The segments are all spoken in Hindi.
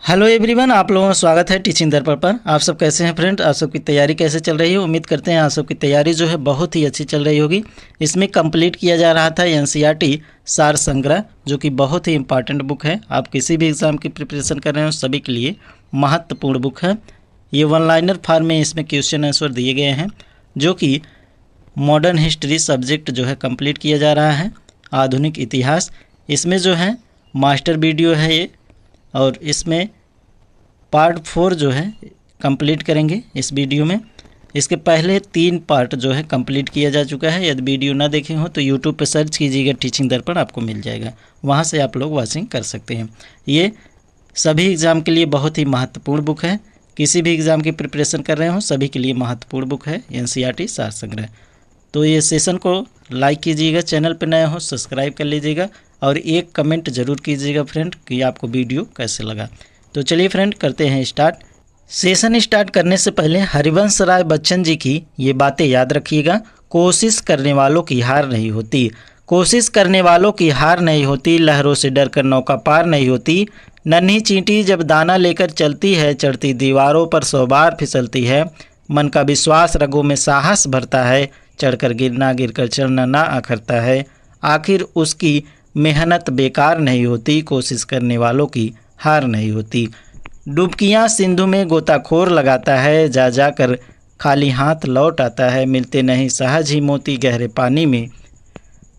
हेलो एवरीवन, आप लोगों का स्वागत है टीचिंग दर्पण पर। आप सब कैसे हैं फ्रेंड? आप सबकी तैयारी कैसे चल रही है? उम्मीद करते हैं आप सबकी तैयारी जो है बहुत ही अच्छी चल रही होगी। इसमें कंप्लीट किया जा रहा था एनसीईआरटी सार संग्रह, जो कि बहुत ही इंपॉर्टेंट बुक है। आप किसी भी एग्ज़ाम की प्रिपरेशन कर रहे हो सभी के लिए महत्वपूर्ण बुक है। ये वन लाइनर फॉर्म में इसमें क्वेश्चन आंसर दिए गए हैं, जो कि मॉडर्न हिस्ट्री सब्जेक्ट जो है कंप्लीट किया जा रहा है, आधुनिक इतिहास। इसमें जो है मास्टर वीडियो है ये, और इसमें पार्ट 4 जो है कंप्लीट करेंगे इस वीडियो में। इसके पहले 3 पार्ट जो है कंप्लीट किया जा चुका है। यदि वीडियो ना देखे हो तो यूट्यूब पे सर्च कीजिएगा टीचिंग दर्पण, आपको मिल जाएगा, वहाँ से आप लोग वॉचिंग कर सकते हैं। ये सभी एग्ज़ाम के लिए बहुत ही महत्वपूर्ण बुक है। किसी भी एग्ज़ाम की प्रिपरेशन कर रहे हो सभी के लिए महत्वपूर्ण बुक है एनसीईआरटी सार संग्रह। तो ये सेशन को लाइक कीजिएगा, चैनल पर नए हो सब्सक्राइब कर लीजिएगा, और एक कमेंट ज़रूर कीजिएगा फ्रेंड कि आपको वीडियो कैसे लगा। तो चलिए फ्रेंड करते हैं स्टार्ट। सेशन स्टार्ट करने से पहले हरिवंश राय बच्चन जी की ये बातें याद रखिएगा। कोशिश करने वालों की हार नहीं होती, कोशिश करने वालों की हार नहीं होती, लहरों से डरकर नौका पार नहीं होती। नन्ही चींटी जब दाना लेकर चलती है, चढ़ती दीवारों पर 100 बार फिसलती है। मन का विश्वास रगों में साहस भरता है, चढ़कर गिरना गिरकर चढ़ना ना अखरता है। आखिर उसकी मेहनत बेकार नहीं होती, कोशिश करने वालों की हार नहीं होती। डुबकियाँ सिंधु में गोताखोर लगाता है, जा जाकर खाली हाथ लौट आता है। मिलते नहीं सहज ही मोती गहरे पानी में,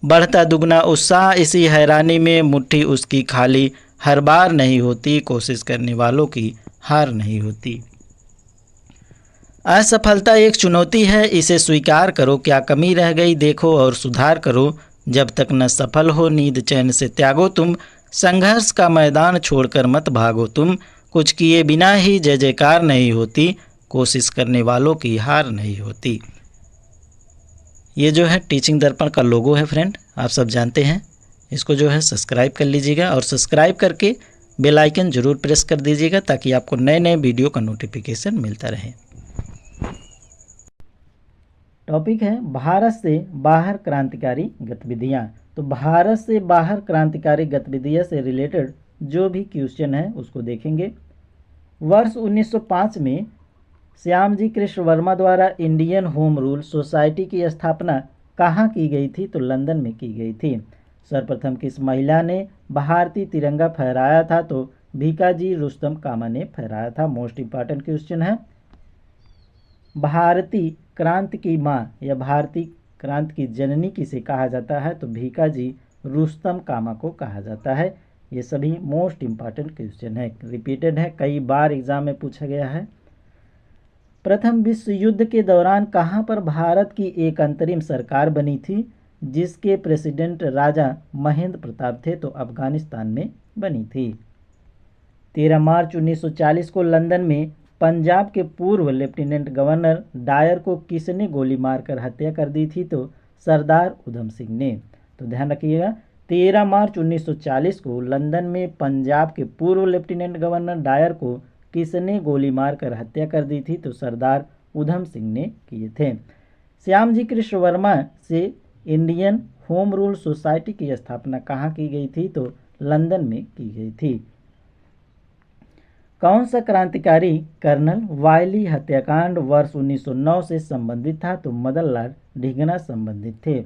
बढ़ता दुगना उत्साह इसी हैरानी में। मुट्ठी उसकी खाली हर बार नहीं होती, कोशिश करने वालों की हार नहीं होती। असफलता एक चुनौती है, इसे स्वीकार करो, क्या कमी रह गई देखो और सुधार करो। जब तक न सफल हो नींद चैन से त्यागो तुम, संघर्ष का मैदान छोड़कर मत भागो तुम। कुछ किए बिना ही जय जयकार नहीं होती, कोशिश करने वालों की हार नहीं होती। ये जो है टीचिंग दर्पण का लोगो है फ्रेंड, आप सब जानते हैं। इसको जो है सब्सक्राइब कर लीजिएगा, और सब्सक्राइब करके बेल आइकन जरूर प्रेस कर दीजिएगा, ताकि आपको नए नए वीडियो का नोटिफिकेशन मिलता रहे। टॉपिक है भारत से बाहर क्रांतिकारी गतिविधियां। तो भारत से बाहर क्रांतिकारी गतिविधियां से रिलेटेड जो भी क्वेश्चन है उसको देखेंगे। वर्ष 1905 में श्यामजी कृष्ण वर्मा द्वारा इंडियन होम रूल सोसाइटी की स्थापना कहाँ की गई थी? तो लंदन में की गई थी। सर्वप्रथम किस महिला ने भारतीय तिरंगा फहराया था? तो भीकाजी रुस्तम कामा ने फहराया था। मोस्ट इंपॉर्टेंट क्वेश्चन है। भारतीय क्रांति की माँ या भारतीय क्रांति की जननी किसे कहा जाता है? तो भीकाजी रुस्तम कामा को कहा जाता है। ये सभी मोस्ट इंपॉर्टेंट क्वेश्चन है, रिपीटेड है, कई बार एग्जाम में पूछा गया है। प्रथम विश्व युद्ध के दौरान कहाँ पर भारत की एक अंतरिम सरकार बनी थी, जिसके प्रेसिडेंट राजा महेंद्र प्रताप थे? तो अफगानिस्तान में बनी थी। 13 मार्च 1940 को लंदन में पंजाब के पूर्व लेफ्टिनेंट गवर्नर डायर को किसने गोली मारकर हत्या कर दी थी? तो सरदार उधम सिंह ने। तो ध्यान रखिएगा, 13 मार्च 1940 को लंदन में पंजाब के पूर्व लेफ्टिनेंट गवर्नर डायर को किसने गोली मारकर हत्या कर दी थी? तो सरदार उधम सिंह ने किए थे। श्यामजी कृष्ण वर्मा से इंडियन होम रूल सोसाइटी की स्थापना कहाँ की गई थी? तो लंदन में की गई थी। कौन सा क्रांतिकारी कर्नल वायली हत्याकांड वर्ष 1909 से संबंधित था? तो मदन लाल ढींगना संबंधित थे।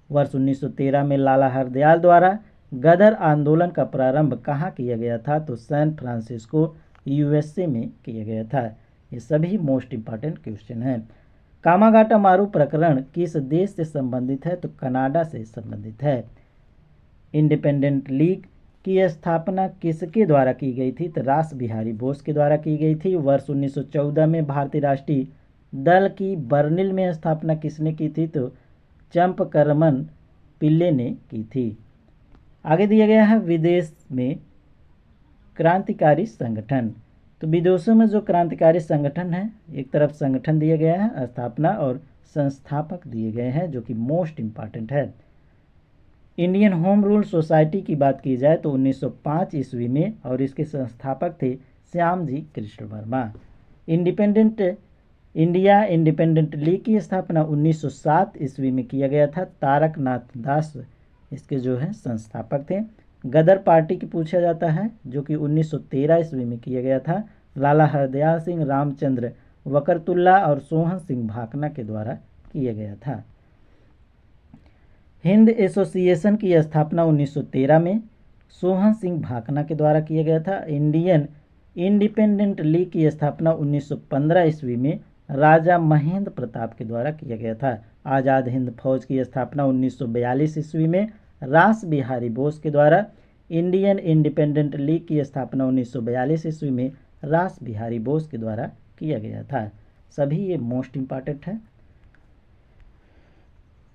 वर्ष 1913 में लाला हरदयाल द्वारा गदर आंदोलन का प्रारंभ कहाँ किया गया था? तो सैन फ्रांसिस्को यूएसए में किया गया था। ये सभी मोस्ट इंपॉर्टेंट क्वेश्चन हैं। कामागाटा मारू प्रकरण किस देश से संबंधित है? तो कनाडा से संबंधित है। इंडिपेंडेंट लीग की स्थापना किसके द्वारा की गई थी? तो रास बिहारी बोस के द्वारा की गई थी। वर्ष 1914 में भारतीय राष्ट्रीय दल की बर्लिन में स्थापना किसने की थी? तो चंपकरमन पिल्ले ने की थी। आगे दिया गया है विदेश में क्रांतिकारी संगठन। तो विदेशों में जो क्रांतिकारी संगठन है, एक तरफ संगठन दिया गया है, स्थापना और संस्थापक दिए गए हैं, जो कि मोस्ट इंपॉर्टेंट है। इंडियन होम रूल सोसाइटी की बात की जाए तो 1905 ईस्वी में, और इसके संस्थापक थे श्यामजी कृष्ण वर्मा। इंडिपेंडेंट लीग की स्थापना 1907 ईस्वी में किया गया था। तारक नाथ दास इसके जो है संस्थापक थे। गदर पार्टी की पूछा जाता है जो कि 1913 ईस्वी में किया गया था। लाला हरदयाल सिंह, रामचंद्र वकरतुल्ला और सोहन सिंह भाकना के द्वारा किया गया था। हिंद एसोसिएशन की स्थापना 1913 में सोहन सिंह भाकना के द्वारा किया गया था। इंडियन इंडिपेंडेंट लीग की स्थापना 1915 ईस्वी में राजा महेंद्र प्रताप के द्वारा किया गया था। आज़ाद हिंद फौज की स्थापना 1942 ईस्वी में रास बिहारी बोस के द्वारा। इंडियन इंडिपेंडेंट लीग की स्थापना 1942 ईस्वी में रास बिहारी बोस के द्वारा किया गया था। सभी ये मोस्ट इम्पॉर्टेंट है।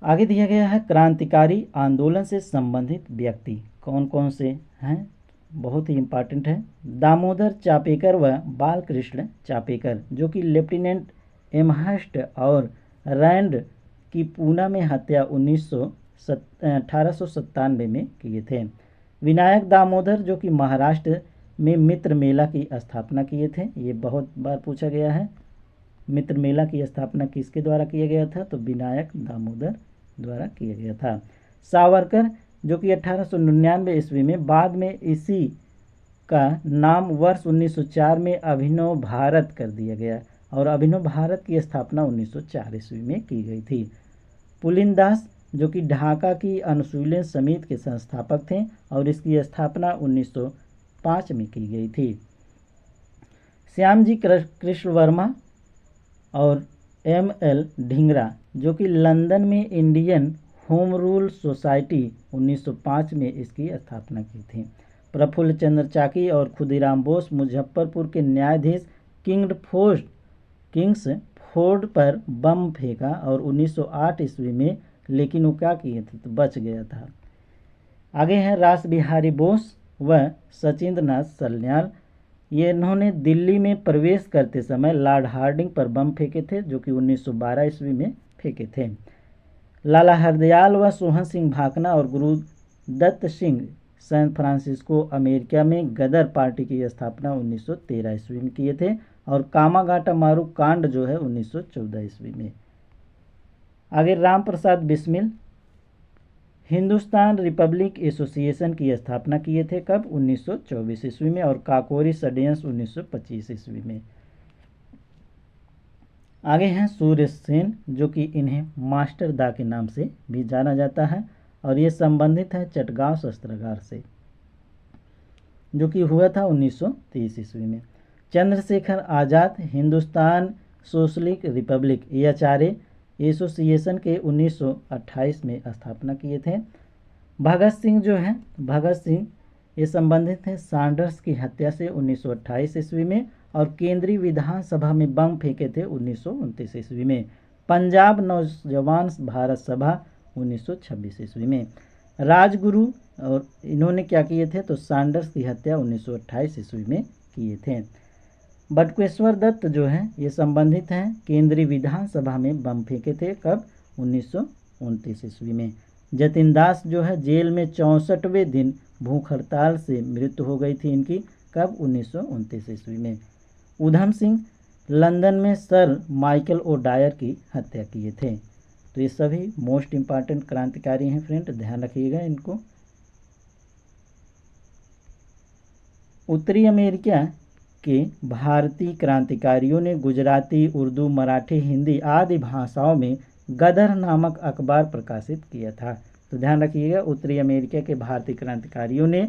आगे दिया गया है क्रांतिकारी आंदोलन से संबंधित व्यक्ति कौन कौन से हैं, बहुत ही इम्पॉर्टेंट है। दामोदर चापेकर व बालकृष्ण चापेकर जो कि लेफ्टिनेंट एमहर्स्ट और रैंड की पूना में हत्या 1897 में किए थे। विनायक दामोदर जो कि महाराष्ट्र में मित्र मेला की स्थापना किए थे, ये बहुत बार पूछा गया है। मित्र मेला की स्थापना किसके द्वारा किया गया था, तो विनायक दामोदर द्वारा किया गया था। सावरकर जो कि 1899 ईस्वी में, बाद में इसी का नाम वर्ष 1904 में अभिनव भारत कर दिया गया और अभिनव भारत की स्थापना 1904 ईस्वी में की गई थी। पुलिनदास जो कि ढाका की अनुशीलन समिति के संस्थापक थे और इसकी स्थापना 1905 में की गई थी। श्यामजी कृष्ण वर्मा और M.L. ढींगरा जो कि लंदन में इंडियन होम रूल सोसाइटी 1905 में इसकी स्थापना की थी। प्रफुल्ल चंद्र चाकी और खुदीराम बोस मुजफ्फरपुर के न्यायाधीश किंग्स फोर्ड पर बम फेंका और 1908 ईस्वी में, लेकिन वो क्या किए थे, तो बच गया था। आगे हैं रास बिहारी बोस व सचिंद्र नाथ सन्याल। ये इन्होंने दिल्ली में प्रवेश करते समय लॉर्ड हार्डिंग पर बम फेंके थे जो कि 1912 ईस्वी में फेंके थे। लाला हरदयाल व सोहन सिंह भाकना और Gurudatt Singh San Francisco America में गदर पार्टी की स्थापना 1913 ईस्वी में किए थे और कामागाटा मारू कांड जो है 1914 ईस्वी में। आगे राम प्रसाद बिस्मिल हिंदुस्तान रिपब्लिक एसोसिएशन की स्थापना किए थे कब, 1924 ईस्वी में, और काकोरी षड्यंत्र 1925 ईस्वी में। आगे हैं सूर्य सेन जो कि इन्हें मास्टर दा के नाम से भी जाना जाता है और ये संबंधित है चटगांव शस्त्रागार से जो कि हुआ था 1930 ईस्वी में। Chandrashekhar Azad Hindustan socialist republic HRA association के 1928 में स्थापना किए थे। भगत सिंह जो है, भगत सिंह ये संबंधित हैं सैंडर्स की हत्या से 1928 ईस्वी में और केंद्रीय विधानसभा में बम फेंके थे 1929 ईस्वी में। पंजाब नौजवान भारत सभा 1926 ईस्वी में। राजगुरु और इन्होंने क्या किए थे, तो सैंडर्स की हत्या 1928 ईस्वी में किए थे। बटुकेश्वर दत्त जो हैं ये संबंधित हैं केंद्रीय विधानसभा में बम फेंके थे कब, 1929 ईस्वी में। जतिन दास जो है जेल में 64वें दिन भूख हड़ताल से मृत्यु हो गई थी इनकी कब, 1929 ईस्वी में। उधम सिंह लंदन में सर माइकल ओडायर की हत्या किए थे। तो ये सभी मोस्ट इम्पॉर्टेंट क्रांतिकारी हैं फ्रेंड, ध्यान रखिएगा इनको। उत्तरी अमेरिका के भारतीय क्रांतिकारियों ने गुजराती, उर्दू, मराठी, हिंदी आदि भाषाओं में गदर नामक अखबार प्रकाशित किया था। तो ध्यान रखिएगा उत्तरी अमेरिका के भारतीय क्रांतिकारियों ने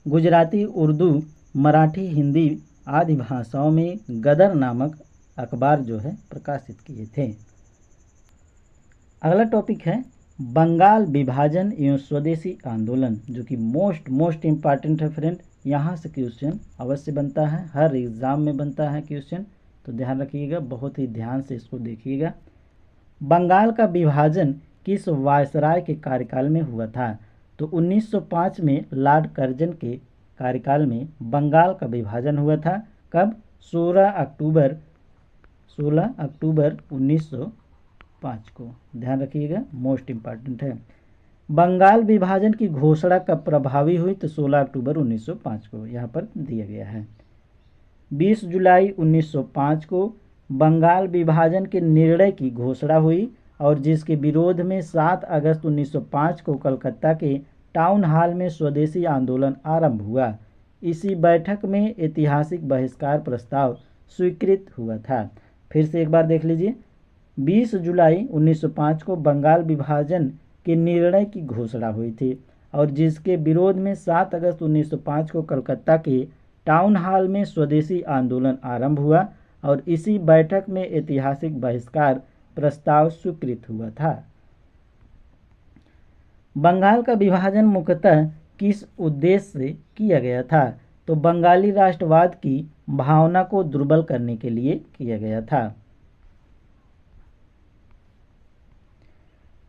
गुजराती, उर्दू, मराठी, हिंदी आदि भाषाओं में गदर नामक अखबार जो है प्रकाशित किए थे। अगला टॉपिक है बंगाल विभाजन एवं स्वदेशी आंदोलन जो कि मोस्ट इम्पॉर्टेंट है फ्रेंड। यहाँ से क्वेश्चन अवश्य बनता है, हर एग्ज़ाम में बनता है क्वेश्चन, तो ध्यान रखिएगा, बहुत ही ध्यान से इसको देखिएगा। बंगाल का विभाजन किस वायसराय के कार्यकाल में हुआ था, तो 1905 में लॉर्ड कर्जन के कार्यकाल में बंगाल का विभाजन हुआ था कब, 16 अक्टूबर 1905 को। ध्यान रखिएगा, मोस्ट इम्पॉर्टेंट है। बंगाल विभाजन की घोषणा कब प्रभावी हुई, तो 16 अक्टूबर 1905 को यहाँ पर दिया गया है। 20 जुलाई 1905 को बंगाल विभाजन के निर्णय की घोषणा हुई और जिसके विरोध में 7 अगस्त 1905 को कलकत्ता के टाउन हॉल में स्वदेशी आंदोलन आरंभ हुआ। इसी बैठक में ऐतिहासिक बहिष्कार प्रस्ताव स्वीकृत हुआ था। फिर से एक बार देख लीजिए। 20 जुलाई 1905 को बंगाल विभाजन के निर्णय की घोषणा हुई थी और जिसके विरोध में 7 अगस्त 1905 को कलकत्ता के टाउन हॉल में स्वदेशी आंदोलन आरंभ हुआ और इसी बैठक में ऐतिहासिक बहिष्कार प्रस्ताव स्वीकृत हुआ था। बंगाल का विभाजन मुख्यतः किस उद्देश्य से किया गया था? तो बंगाली राष्ट्रवाद की भावना को दुर्बल करने के लिए किया गया था।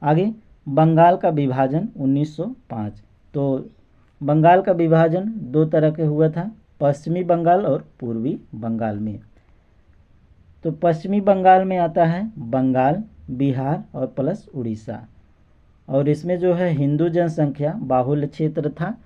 आगे, बंगाल का विभाजन 1905। तो बंगाल का विभाजन दो तरह के हुआ था, पश्चिमी बंगाल और पूर्वी बंगाल में। तो पश्चिमी बंगाल में आता है बंगाल, बिहार और प्लस उड़ीसा, और इसमें जो है हिंदू जनसंख्या बाहुल्य क्षेत्र था,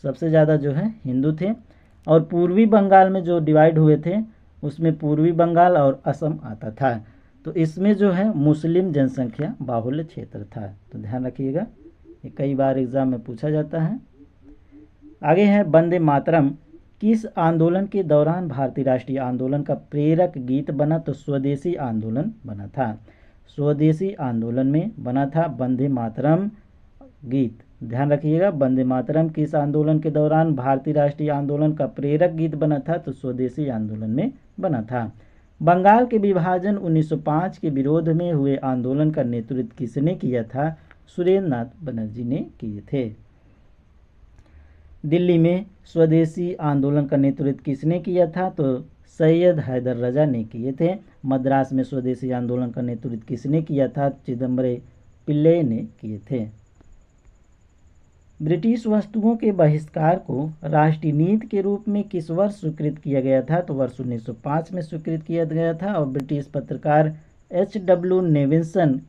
सबसे ज़्यादा जो है हिंदू थे। और पूर्वी बंगाल में जो डिवाइड हुए थे उसमें पूर्वी बंगाल और असम आता था। तो इसमें जो है मुस्लिम जनसंख्या बाहुल्य क्षेत्र था। तो ध्यान रखिएगा, ये कई बार एग्जाम में पूछा जाता है। आगे है वंदे मातरम किस आंदोलन के दौरान भारतीय राष्ट्रीय आंदोलन का प्रेरक गीत बना? तो स्वदेशी आंदोलन बना था। स्वदेशी आंदोलन में बना था वंदे मातरम गीत। ध्यान रखिएगा, वंदे मातरम किस आंदोलन के दौरान भारतीय राष्ट्रीय आंदोलन का प्रेरक गीत बना था? तो स्वदेशी आंदोलन में बना था। बंगाल के विभाजन 1905 के विरोध में हुए आंदोलन का नेतृत्व किसने किया था? सुरेंद्र नाथ बनर्जी ने किए थे। दिल्ली में स्वदेशी आंदोलन का नेतृत्व किसने किया था? तो सैयद हैदर रजा ने किए थे। मद्रास में स्वदेशी आंदोलन का नेतृत्व किसने किया था? चिदम्बरम पिल्लई ने किए थे। ब्रिटिश वस्तुओं के बहिष्कार को राष्ट्रीय नीति के रूप में किस वर्ष स्वीकृत किया गया था? तो वर्ष 1905 में स्वीकृत किया गया था। और ब्रिटिश पत्रकार H.W. नेविल्सन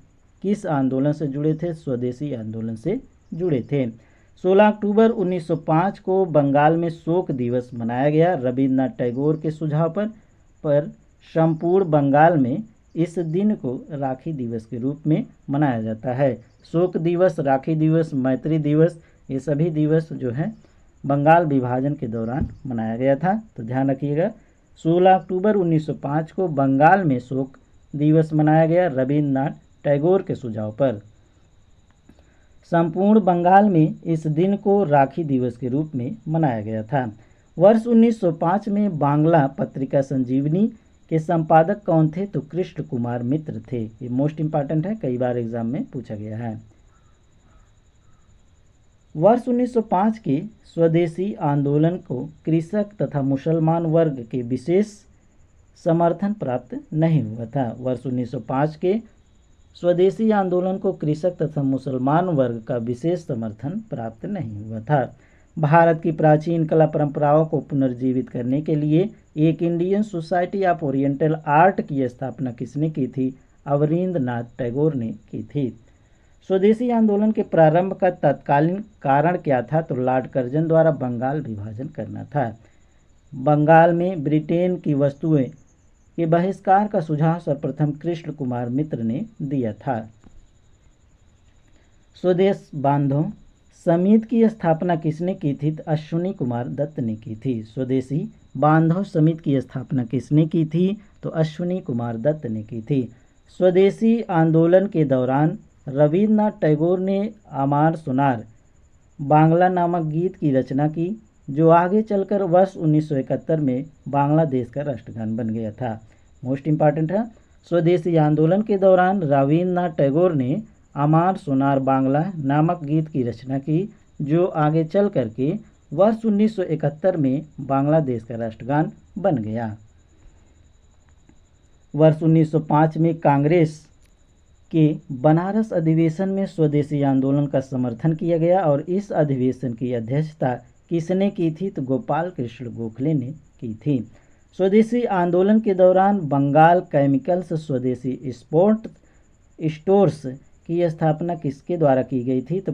किस आंदोलन से जुड़े थे? स्वदेशी आंदोलन से जुड़े थे। 16 अक्टूबर 1905 को बंगाल में शोक दिवस मनाया गया। रविन्द्रनाथ टैगोर के सुझाव पर संपूर्ण बंगाल में इस दिन को राखी दिवस के रूप में मनाया जाता है। शोक दिवस, राखी दिवस, मैत्री दिवस, ये सभी दिवस जो है बंगाल विभाजन के दौरान मनाया गया था। तो ध्यान रखिएगा, 16 अक्टूबर 1905 को बंगाल में शोक दिवस मनाया गया रविन्द्रनाथ टैगोर के सुझाव पर। संपूर्ण बंगाल में इस दिन को राखी दिवस के रूप में मनाया गया था। वर्ष 1905 में बांग्ला पत्रिका संजीवनी के संपादक कौन थे? तो कृष्ण कुमार मित्र थे। ये मोस्ट इंपॉर्टेंट है, कई बार एग्जाम में पूछा गया है। वर्ष 1905 के स्वदेशी आंदोलन को कृषक तथा मुसलमान वर्ग के विशेष समर्थन प्राप्त नहीं हुआ था। वर्ष 1905 के स्वदेशी आंदोलन को कृषक तथा मुसलमान वर्ग का विशेष समर्थन प्राप्त नहीं हुआ था। भारत की प्राचीन कला परंपराओं को पुनर्जीवित करने के लिए एक Indian society of oriental art की स्थापना किसने की थी? अवनींद्रनाथ टैगोर ने की थी। स्वदेशी आंदोलन के प्रारंभ का तत्कालीन कारण क्या था? तो लॉर्ड कर्जन द्वारा बंगाल विभाजन करना था। बंगाल में ब्रिटेन की वस्तुएं के बहिष्कार का सुझाव सर्वप्रथम कृष्ण कुमार मित्र ने दिया था। स्वदेश बांधो समिति की स्थापना किसने की थी? तो अश्विनी कुमार दत्त ने की थी। स्वदेशी बांधव समिति की स्थापना किसने की थी? तो अश्विनी कुमार दत्त ने की थी। स्वदेशी आंदोलन के दौरान रविन्द्रनाथ टैगोर ने आमार सोनार बांग्ला नामक गीत की रचना की, जो आगे चलकर वर्ष 1971 में बांग्लादेश का राष्ट्रगान बन गया था। मोस्ट इम्पॉर्टेंट है, स्वदेशी आंदोलन के दौरान रविन्द्रनाथ टैगोर ने आमार सोनार बांग्ला नामक गीत की रचना की, जो आगे चल करके वर्ष 1971 में बांग्लादेश का राष्ट्रगान बन गया। वर्ष 1905 में कांग्रेस के बनारस अधिवेशन में स्वदेशी आंदोलन का समर्थन किया गया और इस अधिवेशन की अध्यक्षता किसने की थी? तो गोपाल कृष्ण गोखले ने की थी। स्वदेशी आंदोलन के दौरान बंगाल केमिकल्स स्वदेशी स्पोर्ट स्टोर्स की स्थापना किसके द्वारा की गई थी? तो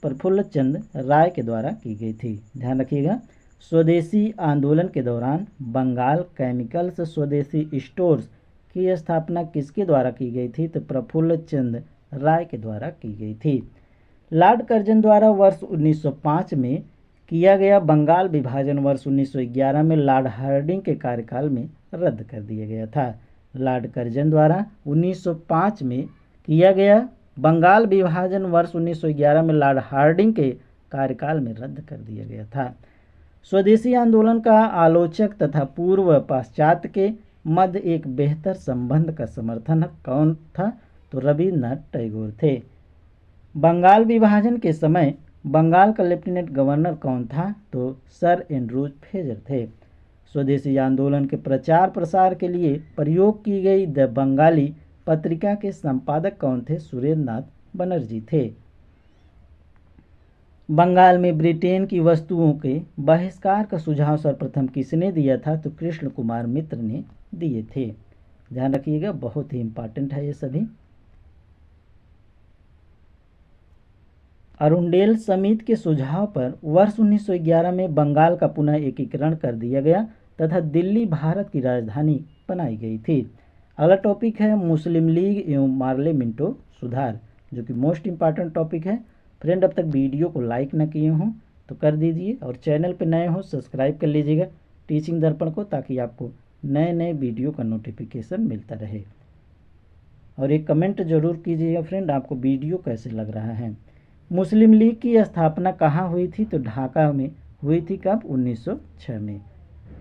प्रफुल्ल चंद राय के द्वारा की गई थी। ध्यान रखिएगा, स्वदेशी आंदोलन के दौरान बंगाल केमिकल्स स्वदेशी स्टोर्स की स्थापना किसके द्वारा की गई थी? तो प्रफुल्ल चंद राय के द्वारा की गई थी। लॉर्ड कर्जन द्वारा वर्ष 1905 में किया गया बंगाल विभाजन वर्ष 1911 में लॉर्ड हार्डिंग के कार्यकाल में रद्द कर दिया गया था। लॉर्ड कर्जन द्वारा 1905 में किया गया बंगाल विभाजन वर्ष 1911 में लॉर्ड हार्डिंग के कार्यकाल में रद्द कर दिया गया था। स्वदेशी आंदोलन का आलोचक तथा पूर्व पाश्चात्य के मध्य एक बेहतर संबंध का समर्थन कौन था? तो रविन्द्रनाथ टैगोर थे। बंगाल विभाजन के समय बंगाल का लेफ्टिनेंट गवर्नर कौन था? तो सर एंड्रूज फ्रेजर थे। स्वदेशी आंदोलन के प्रचार प्रसार के लिए प्रयोग की गई द बंगाली पत्रिका के संपादक कौन थे? सुरेंद्र नाथ बनर्जी थे। बंगाल में ब्रिटेन की वस्तुओं के बहिष्कार का सुझाव सर्वप्रथम किसने दिया था? तो कृष्ण कुमार मित्र ने दिए थे। ध्यान रखिएगा, बहुत ही इंपॉर्टेंट है ये सभी। अरुंडेल समिति के सुझाव पर वर्ष 1911 में बंगाल का पुनः एकीकरण कर दिया गया तथा दिल्ली भारत की राजधानी बनाई गई थी। अगला टॉपिक है मुस्लिम लीग एवं मार्ले मिंटो सुधार, जो कि मोस्ट इम्पॉर्टेंट टॉपिक है। फ्रेंड, अब तक वीडियो को लाइक न किए हों तो कर दीजिए और चैनल पर नए हो सब्सक्राइब कर लीजिएगा टीचिंग दर्पण को, ताकि आपको नए नए वीडियो का नोटिफिकेशन मिलता रहे। और एक कमेंट जरूर कीजिएगा फ्रेंड, आपको वीडियो कैसे लग रहा है। मुस्लिम लीग की स्थापना कहाँ हुई थी? तो ढाका में हुई थी। कब? 1906 में।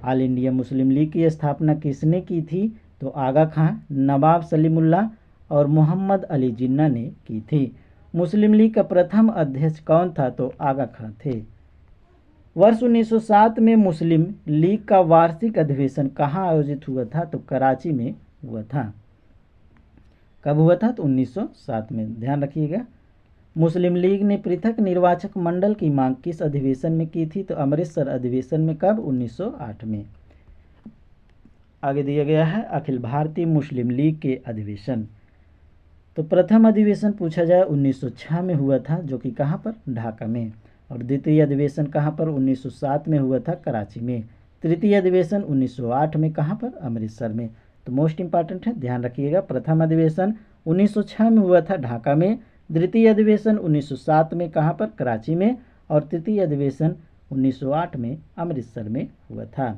ऑल इंडिया मुस्लिम लीग की स्थापना किसने की थी? तो आगा खां, नवाब सलीमुल्लाह और मोहम्मद अली जिन्ना ने की थी। मुस्लिम लीग का प्रथम अध्यक्ष कौन था? तो आगा खां थे। वर्ष 1907 में मुस्लिम लीग का वार्षिक अधिवेशन कहाँ आयोजित हुआ था? तो कराची में हुआ था। कब हुआ था? तो 1907 में। ध्यान रखिएगा। मुस्लिम लीग ने पृथक निर्वाचक मंडल की मांग किस अधिवेशन में की थी? तो अमृतसर अधिवेशन में। कब? 1908 में। आगे दिया गया है अखिल भारतीय मुस्लिम लीग के अधिवेशन। तो प्रथम अधिवेशन पूछा जाए 1906 में हुआ था, जो कि कहाँ पर? ढाका में। और द्वितीय अधिवेशन कहाँ पर? 1907 में हुआ था, कराची में। तृतीय अधिवेशन 1908 में, कहाँ पर? अमृतसर में। तो मोस्ट इंपॉर्टेंट है, ध्यान रखिएगा। प्रथम अधिवेशन 1906 में हुआ था, ढाका में। द्वितीय अधिवेशन 1907 में, कहाँ पर? कराची में। और तृतीय अधिवेशन 1908 में अमृतसर में हुआ था।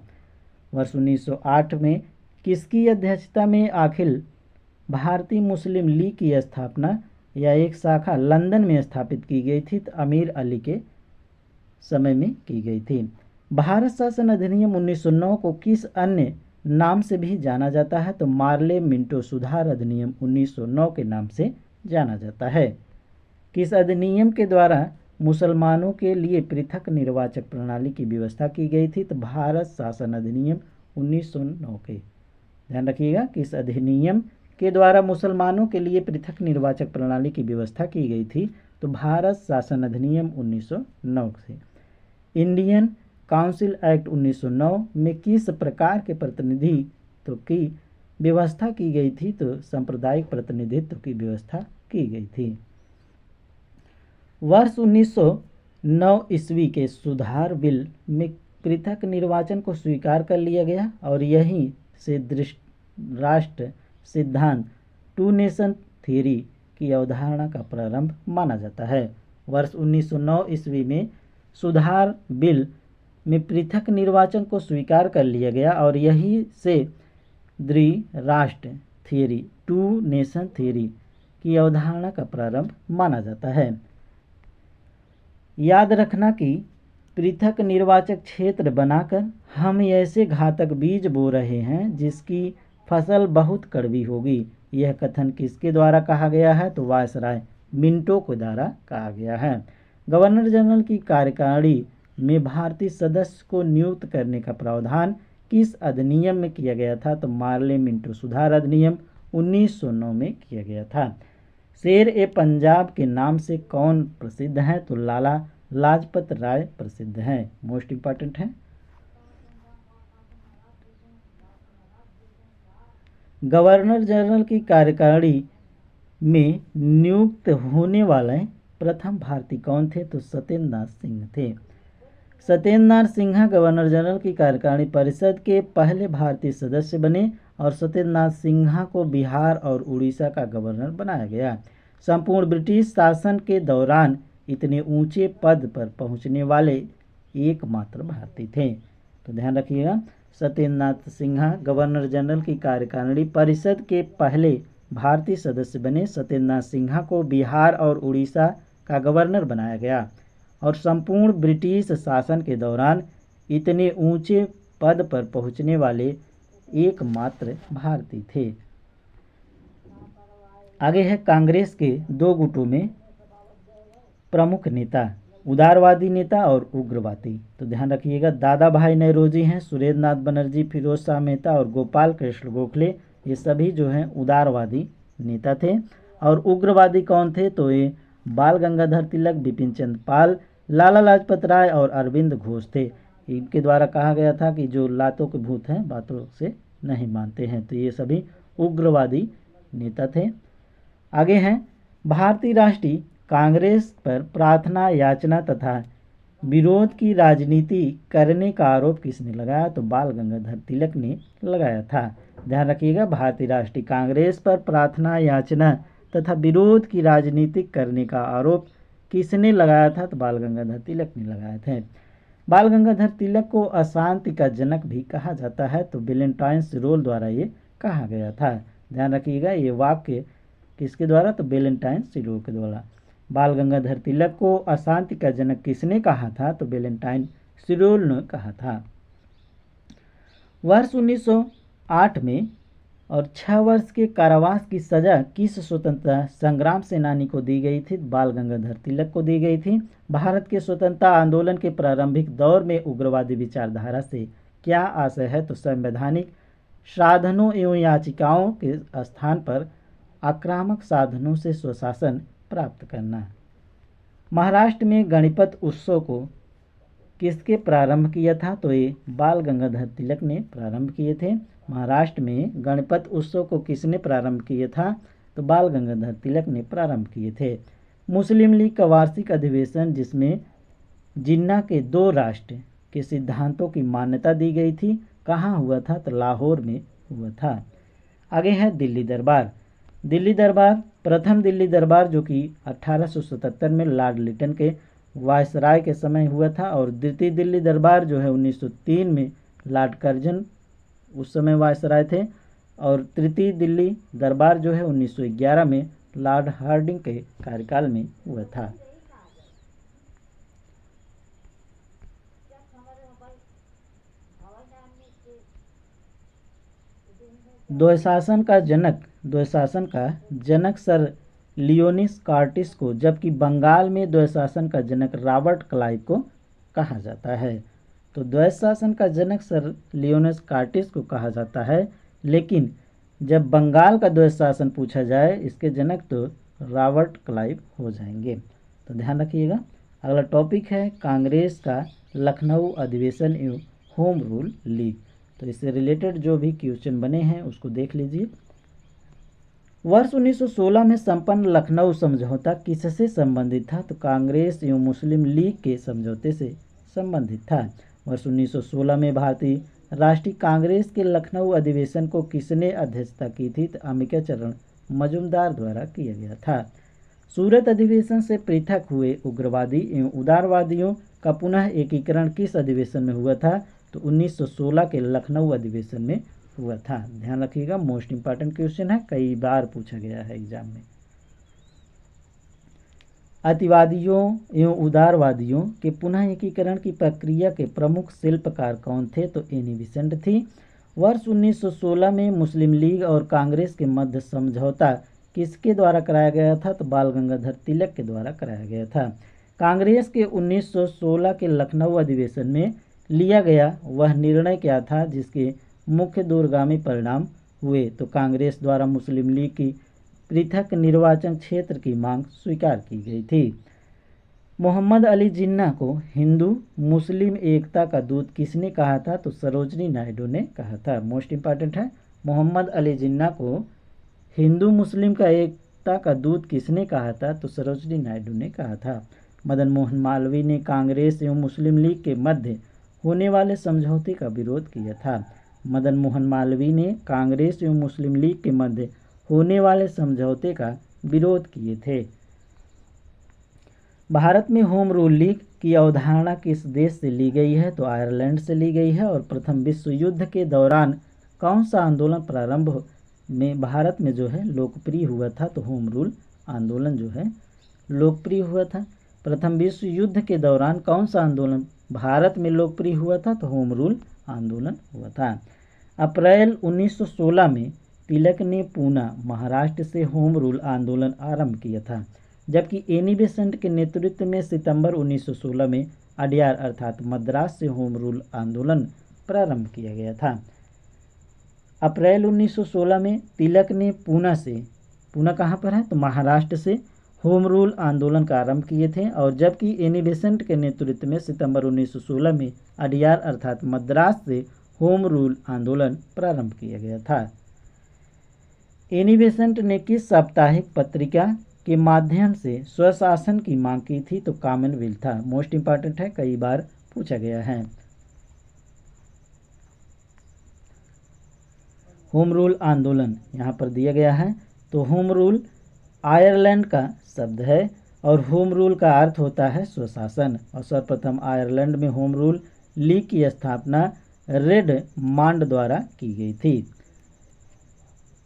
वर्ष 1908 में किसकी अध्यक्षता में अखिल भारतीय मुस्लिम लीग की स्थापना या एक शाखा लंदन में स्थापित की गई थी? तो अमीर अली के समय में की गई थी। भारत शासन अधिनियम 1909 को किस अन्य नाम से भी जाना जाता है? तो मार्ले मिंटो सुधार अधिनियम 1909 के नाम से जाना जाता है। किस अधिनियम के द्वारा मुसलमानों के लिए पृथक निर्वाचक प्रणाली की व्यवस्था की गई थी? तो भारत शासन अधिनियम 1909 के। ध्यान रखिएगा, किस अधिनियम के द्वारा मुसलमानों के लिए पृथक निर्वाचक प्रणाली की व्यवस्था की गई थी? तो भारत शासन अधिनियम 1909 से। इंडियन काउंसिल एक्ट 1909 में किस प्रकार के प्रतिनिधित्व की व्यवस्था की गई थी? तो सांप्रदायिक प्रतिनिधित्व की व्यवस्था की गई थी। वर्ष 1909 ईस्वी के सुधार बिल में पृथक निर्वाचन को स्वीकार कर लिया गया और यहीं से राष्ट्र सिद्धांत टू नेशन थ्योरी की अवधारणा का प्रारंभ माना जाता है। वर्ष 1909 ईस्वी में सुधार बिल में पृथक निर्वाचन को स्वीकार कर लिया गया और यही से द्विराष्ट्र थ्योरी टू नेशन थ्योरी की अवधारणा का प्रारंभ माना जाता है। याद रखना कि पृथक निर्वाचक क्षेत्र बनाकर हम ऐसे घातक बीज बो रहे हैं जिसकी फसल बहुत कड़वी होगी। यह कथन किसके द्वारा कहा गया है? तो वायसराय मिंटो के द्वारा कहा गया है। गवर्नर जनरल की कार्यकारिणी में भारतीय सदस्य को नियुक्त करने का प्रावधान किस अधिनियम में किया गया था? तो मार्ले मिंटो सुधार अधिनियम 1909 में किया गया था। शेर ए पंजाब के नाम से कौन प्रसिद्ध है? तो लाला लाजपत राय प्रसिद्ध हैं। मोस्ट इंपॉर्टेंट है। गवर्नर जनरल की कार्यकारिणी में नियुक्त होने वाले प्रथम भारतीय कौन थे? तो सत्येंद्र नाथ सिंह थे। सत्येंद्र नाथ सिन्हा गवर्नर जनरल की कार्यकारिणी परिषद के पहले भारतीय सदस्य बने और सत्येंद्र नाथ सिन्हा को बिहार और उड़ीसा का गवर्नर बनाया गया। संपूर्ण ब्रिटिश शासन के दौरान इतने ऊंचे पद पर पहुंचने वाले एकमात्र भारतीय थे। तो ध्यान रखिएगा, सत्येंद्र नाथ सिन्हा गवर्नर जनरल की कार्यकारिणी परिषद के पहले भारतीय सदस्य बने। सत्येंद्र नाथ सिन्हा को बिहार और उड़ीसा का गवर्नर बनाया गया और संपूर्ण ब्रिटिश शासन के दौरान इतने ऊंचे पद पर पहुंचने वाले एकमात्र भारतीय थे। आगे है कांग्रेस के दो गुटों में प्रमुख नेता, उदारवादी नेता और उग्रवादी। तो ध्यान रखिएगा, दादा भाई नौरोजी हैं, सुरेंद्र नाथ बनर्जी, फिरोज शाह मेहता और गोपाल कृष्ण गोखले, ये सभी जो हैं उदारवादी नेता थे। और उग्रवादी कौन थे? तो ये बाल गंगाधर तिलक, बिपिन चंद्र पाल, लाला लाजपत राय और अरविंद घोष थे। इनके द्वारा कहा गया था कि जो लातों के भूत हैं बातों से नहीं मानते हैं। तो ये सभी उग्रवादी नेता थे। आगे हैं भारतीय राष्ट्रीय कांग्रेस पर प्रार्थना याचना तथा विरोध की राजनीति करने का आरोप किसने लगाया? तो बाल गंगाधर तिलक ने लगाया था। ध्यान रखिएगा, भारतीय राष्ट्रीय कांग्रेस पर प्रार्थना याचना तथा विरोध की राजनीति करने का आरोप किसने लगाया था? तो बाल गंगाधर तिलक ने लगाए थे। बाल गंगाधर तिलक को अशांति का जनक भी कहा जाता है। तो वैलेंटाइन सिरोल द्वारा ये कहा गया था। ध्यान रखिएगा, ये वाक्य किसके द्वारा? तो वैलेंटाइन सिरोल के द्वारा। बाल गंगाधर तिलक को अशांति का जनक किसने कहा था? तो वैलेंटाइन सिरोल ने कहा था। वर्ष 1908 में और 6 वर्ष के कारावास की सजा किस स्वतंत्रता संग्राम सेनानी को दी गई थी? बाल गंगाधर तिलक को दी गई थी। भारत के स्वतंत्रता आंदोलन के प्रारंभिक दौर में उग्रवादी विचारधारा से क्या आशय है? तो संवैधानिक साधनों एवं याचिकाओं के स्थान पर आक्रामक साधनों से स्वशासन प्राप्त करना। महाराष्ट्र में गणपत उत्सव को किसके प्रारंभ किया था? तो ये बाल गंगाधर तिलक ने प्रारंभ किए थे। महाराष्ट्र में गणपत उत्सव को किसने प्रारंभ किया था? तो बाल गंगाधर तिलक ने प्रारंभ किए थे। मुस्लिम लीग का वार्षिक अधिवेशन जिसमें जिन्ना के 2 राष्ट्र के सिद्धांतों की मान्यता दी गई थी, कहाँ हुआ था? तो लाहौर में हुआ था। आगे है दिल्ली दरबार। दिल्ली दरबार, प्रथम दिल्ली दरबार जो कि 1877 में लॉर्ड लिटन के वायसराय के समय हुआ था, और द्वितीय दिल्ली दरबार जो है 1903 में लॉर्ड कर्जन उस समय वायसराय थे, और तृतीय दिल्ली दरबार जो है 1911 में लॉर्ड हार्डिंग के कार्यकाल में हुआ था। द्वैशासन का जनक सर लियोनिस कार्टिस को, जबकि बंगाल में द्वैशासन का जनक रॉबर्ट क्लाइव को कहा जाता है। तो द्वैशासन का जनक सर लियोनिस कार्टिस को कहा जाता है, लेकिन जब बंगाल का द्वैशासन पूछा जाए इसके जनक तो रॉबर्ट क्लाइव हो जाएंगे। तो ध्यान रखिएगा। अगला टॉपिक है कांग्रेस का लखनऊ अधिवेशन एवं होम रूल लीग। तो इससे रिलेटेड जो भी क्वेश्चन बने हैं उसको देख लीजिए। वर्ष 1916 में संपन्न लखनऊ समझौता किससे संबंधित था? तो कांग्रेस एवं मुस्लिम लीग के समझौते से संबंधित था। वर्ष 1916 में भारतीय राष्ट्रीय कांग्रेस के लखनऊ अधिवेशन को किसने अध्यक्षता की थी? तो अंबिका चरण मजूमदार द्वारा किया गया था। सूरत अधिवेशन से पृथक हुए उग्रवादी एवं उदारवादियों का पुनः एकीकरण किस अधिवेशन में हुआ था? तो 1916 के लखनऊ अधिवेशन में हुआ था। ध्यान रखिएगा, मोस्ट इंपॉर्टेंट क्वेश्चन है, कई बार पूछा गया है एग्जाम में। अतिवादियों एवं उदारवादियों के पुनः एकीकरण की प्रक्रिया के प्रमुख शिल्पकार कौन थे? तो एनी बेसेंट थी। वर्ष 1916 में मुस्लिम लीग और कांग्रेस के मध्य समझौता किसके द्वारा कराया गया था? तो बाल गंगाधर तिलक के द्वारा कराया गया था। कांग्रेस के 1916 के लखनऊ अधिवेशन में लिया गया वह निर्णय क्या था जिसके मुख्य दूरगामी परिणाम हुए? तो कांग्रेस द्वारा मुस्लिम लीग की पृथक निर्वाचन क्षेत्र की मांग स्वीकार की गई थी। मोहम्मद अली जिन्ना को हिंदू मुस्लिम एकता का दूत किसने कहा था? तो सरोजनी नायडू ने कहा था। मोस्ट इंपॉर्टेंट है, मोहम्मद अली जिन्ना को हिंदू मुस्लिम का एकता का दूत किसने कहा था? तो सरोजनी नायडू ने कहा था। मदन मोहन मालवीय ने कांग्रेस एवं मुस्लिम लीग के मध्य होने वाले समझौते का विरोध किया था। मदन मोहन मालवीय ने कांग्रेस एवं मुस्लिम लीग के मध्य होने वाले समझौते का विरोध किए थे। भारत में होम रूल लीग की अवधारणा किस देश से ली गई है? तो आयरलैंड से ली गई है। और प्रथम विश्व युद्ध के दौरान कौन सा आंदोलन प्रारंभ में भारत में जो है लोकप्रिय हुआ था? तो होम रूल आंदोलन जो है लोकप्रिय हुआ था। प्रथम विश्व युद्ध के दौरान कौन सा आंदोलन भारत में लोकप्रिय हुआ था? तो होम रूल आंदोलन हुआ था। अप्रैल 1916 में तिलक ने पूना महाराष्ट्र से होम रूल आंदोलन आरंभ किया था, जबकि एनी बेसेंट के नेतृत्व में सितंबर 1916 में अडयार अर्थात मद्रास से होम रूल आंदोलन प्रारंभ किया गया था। अप्रैल 1916 में तिलक ने पूना कहाँ पर है? तो महाराष्ट्र से होम रूल आंदोलन का आरंभ किए थे, और जबकि एनी बेसेंट के नेतृत्व में सितंबर 1916 में अडयार अर्थात मद्रास से होम रूल आंदोलन प्रारंभ किया गया था। एनी बेसेंट ने किस साप्ताहिक पत्रिका के माध्यम से स्वशासन की मांग की थी? तो कॉमनवेल्थ था। मोस्ट इंपॉर्टेंट है, कई बार पूछा गया है। होम रूल आंदोलन यहाँ पर दिया गया है। तो होम रूल आयरलैंड का शब्द है और होम रूल का अर्थ होता है स्वशासन। और सर्वप्रथम आयरलैंड में होम रूल लीग की स्थापना रेडमांड द्वारा की गई थी।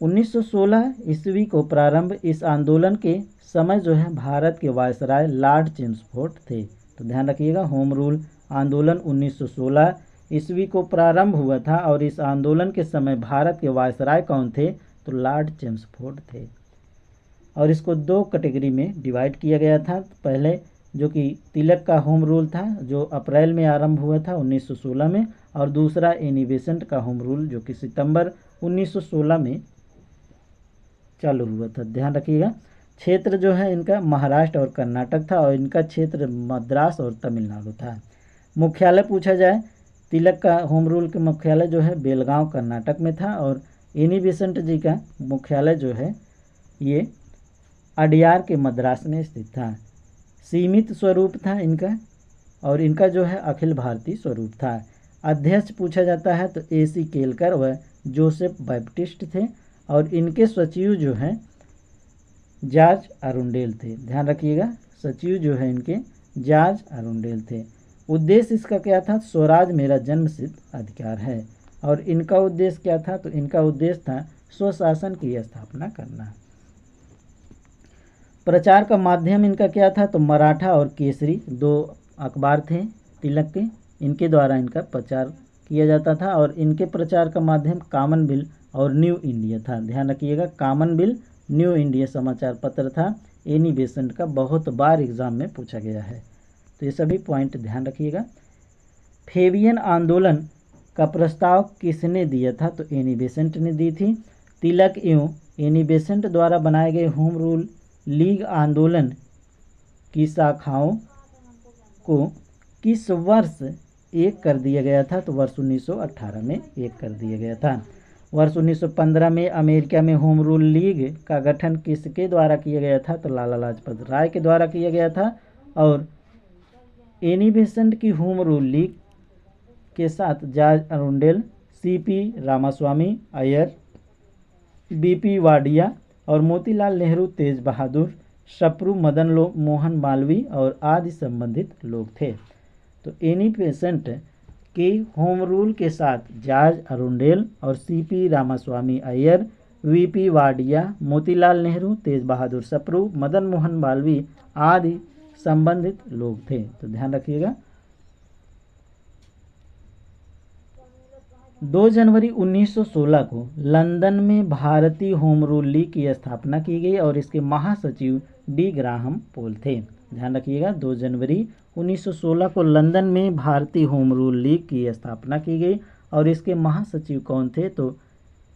1916 ईस्वी को प्रारंभ इस आंदोलन के समय जो है भारत के वायसराय लॉर्ड चेम्सफोर्ड थे। तो ध्यान रखिएगा, होम रूल आंदोलन 1916 ईस्वी को प्रारंभ हुआ था और इस आंदोलन के समय भारत के वायसराय कौन थे? तो लॉर्ड चेम्सफोर्ड थे। और इसको दो कैटेगरी में डिवाइड किया गया था। पहले जो कि तिलक का होम रूल था जो अप्रैल में आरंभ हुआ था 1916 में, और दूसरा एनी बेसेंट का होम रूल जो कि सितंबर 1916 में चालू हुआ था। ध्यान रखिएगा, क्षेत्र जो है इनका महाराष्ट्र और कर्नाटक था और इनका क्षेत्र मद्रास और तमिलनाडु था। मुख्यालय पूछा जाए, तिलक का होम रूल के मुख्यालय जो है बेलगांव कर्नाटक में था, और एनी बेसेंट जी का मुख्यालय जो है ये अडयार के मद्रास में स्थित था। सीमित स्वरूप था इनका, और इनका जो है अखिल भारतीय स्वरूप था। अध्यक्ष पूछा जाता है तो AC केलकर व जोसेफ बैप्टिस्ट थे, और इनके सचिव जो हैं जॉर्ज अरुंडेल थे। ध्यान रखिएगा, सचिव जो है इनके जॉर्ज अरुंडेल थे। उद्देश्य इसका क्या था? स्वराज मेरा जन्मसिद्ध अधिकार है। और इनका उद्देश्य क्या था? तो इनका उद्देश्य था स्वशासन की स्थापना करना। प्रचार का माध्यम इनका क्या था? तो मराठा और केसरी दो अखबार थे तिलक के, इनके द्वारा इनका प्रचार किया जाता था। और इनके प्रचार का माध्यम कॉमनवेल्थ और न्यू इंडिया था। ध्यान रखिएगा, कॉमनवेल्थ न्यू इंडिया समाचार पत्र था। एनी बेसेंट का बहुत बार एग्जाम में पूछा गया है, तो ये सभी पॉइंट ध्यान रखिएगा। फेबियन आंदोलन का प्रस्ताव किसने दिया था? तो एनी बेसेंट ने दी थी। तिलक एवं एनी बेसेंट द्वारा बनाए गए होम रूल लीग आंदोलन की शाखाओं को किस वर्ष एक कर दिया गया था? तो वर्ष 1918 में एक कर दिया गया था। वर्ष 1915 में अमेरिका में होम रूल लीग का गठन किसके द्वारा किया गया था? तो लाला लाजपत राय के द्वारा किया गया था। और एनी बेसेंट की होम रूल लीग के साथ George Arundale, CP Ramaswami Iyer, BP Wadia और मोतीलाल नेहरू, तेज बहादुर सप्रू, मदन मोहन मालवीय और आदि संबंधित लोग थे। तो एनी बेसेंट के होम रूल के साथ जॉर्ज अरुंडेल और CP रामास्वामी अय्यर, VP वाडिया, मोतीलाल नेहरू, तेज बहादुर सप्रू, मदन मोहन मालवीय आदि संबंधित लोग थे। तो ध्यान रखिएगा। 2 जनवरी 1916 को लंदन में भारतीय होम रूल लीग की स्थापना की गई और इसके महासचिव D ग्राहम पोल थे। ध्यान रखिएगा, 2 जनवरी 1916 को लंदन में भारतीय होम रूल लीग की स्थापना की गई और इसके महासचिव कौन थे? तो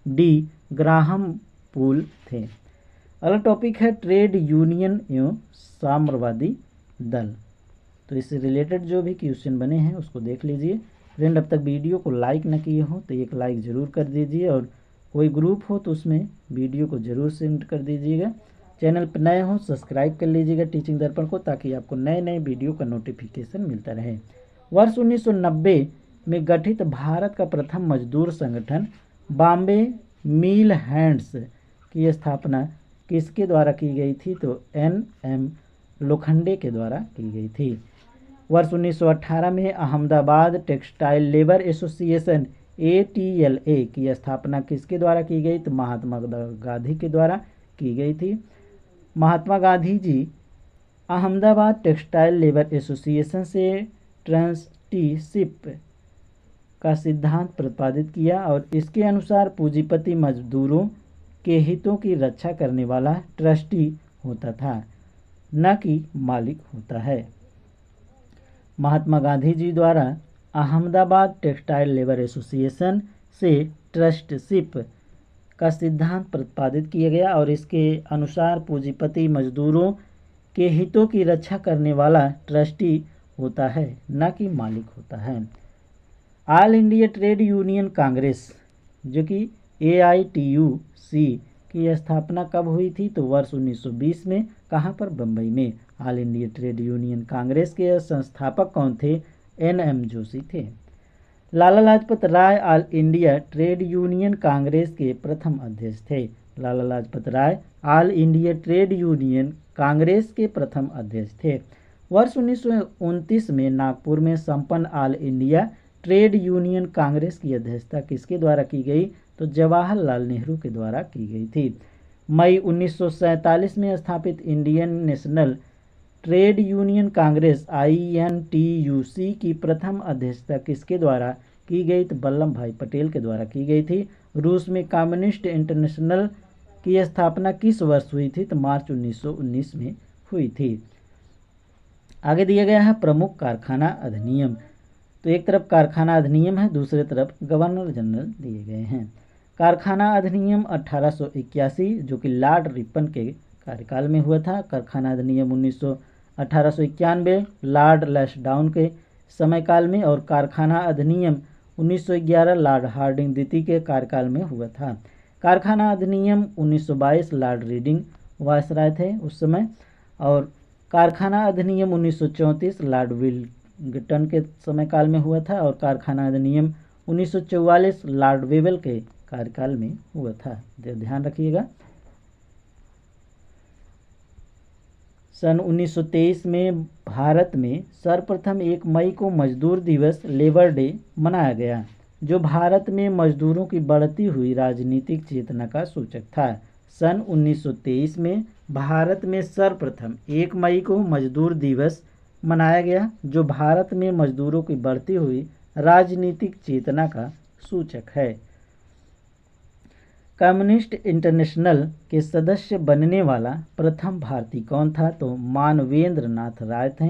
D ग्राहम पोल थे। अगला टॉपिक है ट्रेड यूनियन एवं साम्यवादी दल। तो इससे रिलेटेड जो भी क्वेश्चन बने हैं उसको देख लीजिए। फ्रेंड, अब तक वीडियो को लाइक न किए हो तो एक लाइक ज़रूर कर दीजिए, और कोई ग्रुप हो तो उसमें वीडियो को ज़रूर सेंड कर दीजिएगा। चैनल पर नए हो सब्सक्राइब कर लीजिएगा टीचिंग दर्पण को, ताकि आपको नए नए वीडियो का नोटिफिकेशन मिलता रहे। वर्ष 1990 में गठित भारत का प्रथम मजदूर संगठन बॉम्बे मिल हैंड्स की स्थापना किसके द्वारा की गई थी? तो NM लोखंडे के द्वारा की गई थी। वर्ष 1918 में Ahmedabad textile labour association ATLA की स्थापना किसके द्वारा की गई? तो महात्मा गांधी के द्वारा की गई थी। Mahatma Gandhi ji Ahmedabad textile labour association से ट्रस्टीशिप का सिद्धांत प्रतिपादित किया और इसके अनुसार पूंजीपति मजदूरों के हितों की रक्षा करने वाला ट्रस्टी होता था, न कि मालिक होता है। महात्मा गांधी जी द्वारा अहमदाबाद टेक्सटाइल लेबर एसोसिएशन से ट्रस्टीशिप का सिद्धांत प्रतिपादित किया गया और इसके अनुसार पूंजीपति मजदूरों के हितों की रक्षा करने वाला ट्रस्टी होता है, न कि मालिक होता है। All India Trade Union Congress जो कि AITUC की स्थापना कब हुई थी? तो वर्ष 1920 में। कहाँ पर? बम्बई में। All India Trade Union Congress के संस्थापक कौन थे? NM जोशी थे। Lala Lajpat Rai All India Trade Union Congress के प्रथम अध्यक्ष थे। Lala Lajpat Rai All India Trade Union Congress के प्रथम अध्यक्ष थे। वर्ष 1929 में नागपुर में संपन्न all India Trade Union Congress की अध्यक्षता किसके द्वारा की गई? तो जवाहरलाल नेहरू के द्वारा की गई थी। मई 1947 में स्थापित Indian national trade Union Congress INTUC की प्रथम अध्यक्षता किसके द्वारा की गई? तो वल्लभ भाई पटेल के द्वारा की गई थी। रूस में कम्युनिस्ट इंटरनेशनल की स्थापना किस वर्ष हुई थी? तो मार्च 1919 में हुई थी। आगे दिया गया है प्रमुख कारखाना अधिनियम। तो एक तरफ कारखाना अधिनियम है, दूसरी तरफ गवर्नर जनरल दिए गए हैं। कारखाना अधिनियम 1881 जो कि लॉर्ड रिपन के कार्यकाल में हुआ था। कारखाना अधिनियम 1891 लॉर्ड लैंसडाउन के समयकाल में और कारखाना अधिनियम 1911 लॉर्ड हार्डिंग द्वितीय के कार्यकाल में हुआ था। कारखाना अधिनियम 1922 लॉर्ड रीडिंग वायसराय थे उस समय और कारखाना अधिनियम 1934 लॉर्ड विलिंगटन के समयकाल में हुआ था और कारखाना अधिनियम 1944 लॉर्ड वेवेल के कार्यकाल में हुआ था। ध्यान रखिएगा। सन 1923 में भारत में सर्वप्रथम 1 मई को मजदूर दिवस लेबर डे मनाया गया जो भारत में मजदूरों की बढ़ती हुई राजनीतिक चेतना का सूचक था। सन 1923 में भारत में सर्वप्रथम 1 मई को मजदूर दिवस मनाया गया जो भारत में मजदूरों की बढ़ती हुई राजनीतिक चेतना का सूचक है। कम्युनिस्ट इंटरनेशनल के सदस्य बनने वाला प्रथम भारतीय कौन था? तो मानवेंद्र नाथ राय थे।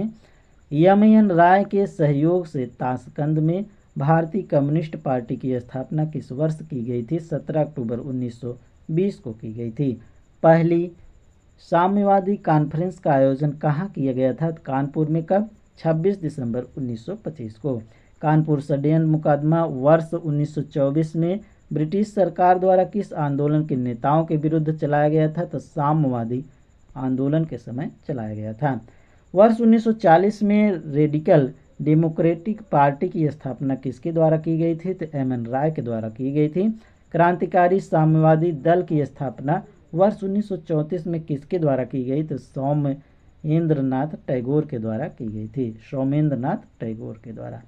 MN राय के सहयोग से ताशकंद में भारतीय कम्युनिस्ट पार्टी की स्थापना किस वर्ष की गई थी? 17 अक्टूबर 1920 को की गई थी। पहली साम्यवादी कॉन्फ्रेंस का आयोजन कहाँ किया गया था? कानपुर में। कब? 26 दिसंबर 1925 को। कानपुर षड्यंत्र मुकदमा वर्ष 1924 में ब्रिटिश सरकार द्वारा किस आंदोलन के नेताओं के विरुद्ध चलाया गया था? तो साम्यवादी आंदोलन के समय चलाया गया था। वर्ष 1940 में रेडिकल डेमोक्रेटिक पार्टी की स्थापना किसके द्वारा की गई थी? तो MN राय के द्वारा की गई थी। क्रांतिकारी साम्यवादी दल की स्थापना वर्ष 1934 में किसके द्वारा की गई? तो सोमेंद्रनाथ टैगोर के द्वारा की गई थी। सोमेंद्रनाथ टैगोर के द्वारा।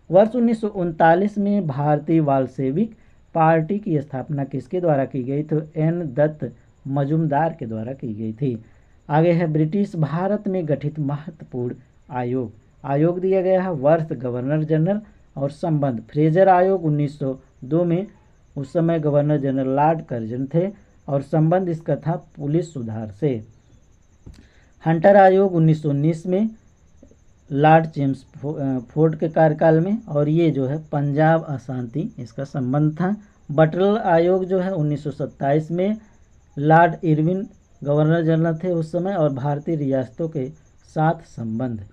वर्ष 1939 में भारतीय बालसेविक पार्टी की स्थापना किसके द्वारा की गई? तो N दत्त मजुमदार के द्वारा की गई थी। आगे है ब्रिटिश भारत में गठित महत्वपूर्ण आयोग। आयोग दिया गया है वर्ष गवर्नर जनरल और संबंध। फ्रेजर आयोग 1902 में, उस समय गवर्नर जनरल लॉर्ड कर्जन थे और संबंध इसका था पुलिस सुधार से। हंटर आयोग 1919 में लॉर्ड जेम्स फोर्ड के कार्यकाल में और ये जो है पंजाब अशांति इसका संबंध था। बटरल आयोग जो है 1927 में लॉर्ड इरविन गवर्नर जनरल थे उस समय और भारतीय रियासतों के साथ संबंध।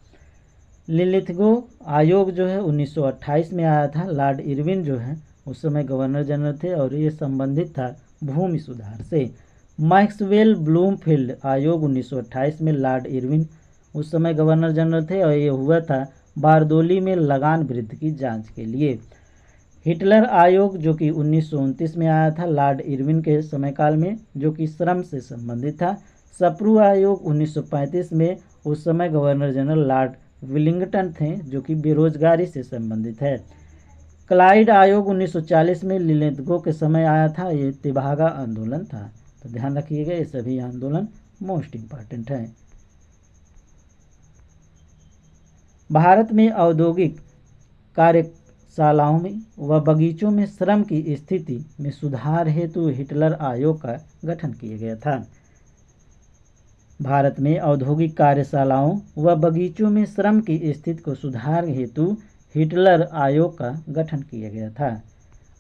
लिलिथगो आयोग जो है 1928 में आया था। लॉर्ड इरविन जो है उस समय गवर्नर जनरल थे और ये संबंधित था भूमि सुधार से। मैक्सवेल ब्लूमफील्ड आयोग 1928 में लॉर्ड इरविन उस समय गवर्नर जनरल थे और ये हुआ था बारदोली में लगान वृद्धि की जांच के लिए। हिटलर आयोग जो कि 1929 में आया था लॉर्ड इरविन के समयकाल में, जो कि श्रम से संबंधित था। सप्रू आयोग 1935 में, उस समय गवर्नर जनरल लॉर्ड विलिंगटन थे जो कि बेरोजगारी से संबंधित है। क्लाइड आयोग 1940 में लिलिथगो के समय आया था, ये तिभागा आंदोलन था। तो ध्यान रखिएगा ये सभी आंदोलन मोस्ट इम्पॉर्टेंट है। भारत में औद्योगिक कार्यशालाओं में व बगीचों में श्रम की स्थिति में सुधार हेतु हिटलर आयोग का गठन किया गया था। भारत में औद्योगिक कार्यशालाओं व बगीचों में श्रम की स्थिति को सुधार हेतु हिटलर आयोग का गठन किया गया था।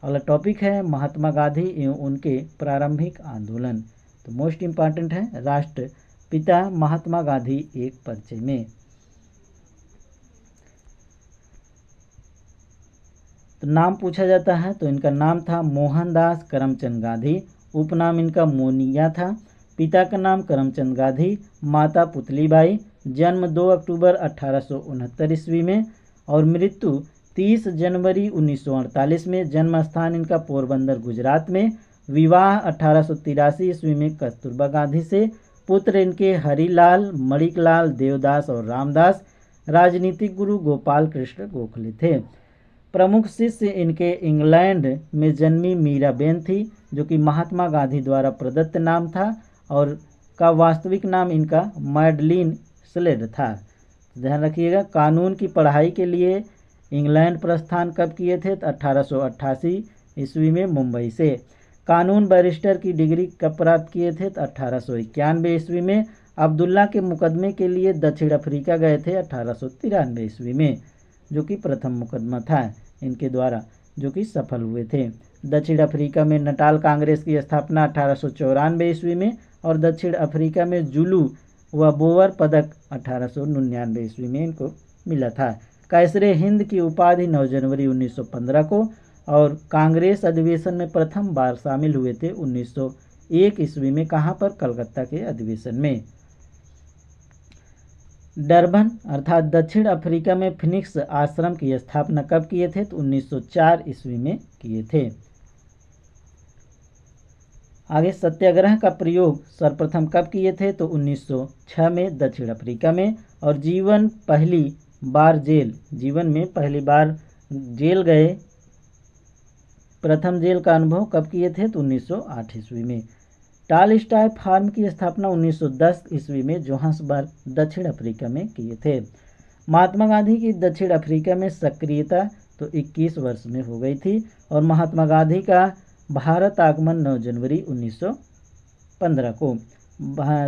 अगला टॉपिक है महात्मा गांधी एवं उनके प्रारंभिक आंदोलन। तो मोस्ट इम्पॉर्टेंट है राष्ट्रपिता महात्मा गांधी एक परिचय में। तो नाम पूछा जाता है तो इनका नाम था मोहनदास करमचंद गांधी, उपनाम इनका मोनिया था। पिता का नाम करमचंद गांधी, माता पुतलीबाई। जन्म 2 अक्टूबर 1869 ईस्वी में और मृत्यु 30 जनवरी 1948 में। जन्म स्थान इनका पोरबंदर गुजरात में। विवाह 1883 ईस्वी में कस्तूरबा गांधी से। पुत्र इनके हरिलाल, मणिकलाल, देवदास और रामदास। राजनीतिक गुरु गोपाल कृष्ण गोखले थे। प्रमुख शिष्य इनके इंग्लैंड में जन्मी मीराबेन थी जो कि महात्मा गांधी द्वारा प्रदत्त नाम था और का वास्तविक नाम इनका मैडलिन स्लेड था। ध्यान रखिएगा कानून की पढ़ाई के लिए इंग्लैंड प्रस्थान कब किए थे? 1888 ईस्वी में मुंबई से। कानून बैरिस्टर की डिग्री कब प्राप्त किए थे? 1891 ईस्वी में। अब्दुल्ला के मुकदमे के लिए दक्षिण अफ्रीका गए थे 1893 ईस्वी में, जो कि प्रथम मुकदमा था इनके द्वारा जो कि सफल हुए थे। दक्षिण अफ्रीका में नटाल कांग्रेस की स्थापना 1894 ईस्वी में और दक्षिण अफ्रीका में जुलू व बोवर पदक 1899 ईस्वी में इनको मिला था। कैसरे हिंद की उपाधि 9 जनवरी 1915 को और कांग्रेस अधिवेशन में प्रथम बार शामिल हुए थे 1901 ईस्वी में। कहाँ पर? कलकत्ता के अधिवेशन में। डरबन अर्थात दक्षिण अफ्रीका में फिनिक्स आश्रम की स्थापना कब किए थे? तो 1904 ईस्वी में किए थे। आगे सत्याग्रह का प्रयोग सर्वप्रथम कब किए थे? तो 1906 में दक्षिण अफ्रीका में। और जीवन में पहली बार जेल गए, प्रथम जेल का अनुभव कब किए थे? तो 1908 ईस्वी में। टालस्टॉय फार्म की स्थापना 1910 ईस्वी में जोहान्सबर्ग दक्षिण अफ्रीका में किए थे। महात्मा गांधी की दक्षिण अफ्रीका में सक्रियता तो 21 वर्ष में हो गई थी और महात्मा गांधी का भारत आगमन 9 जनवरी 1915 को।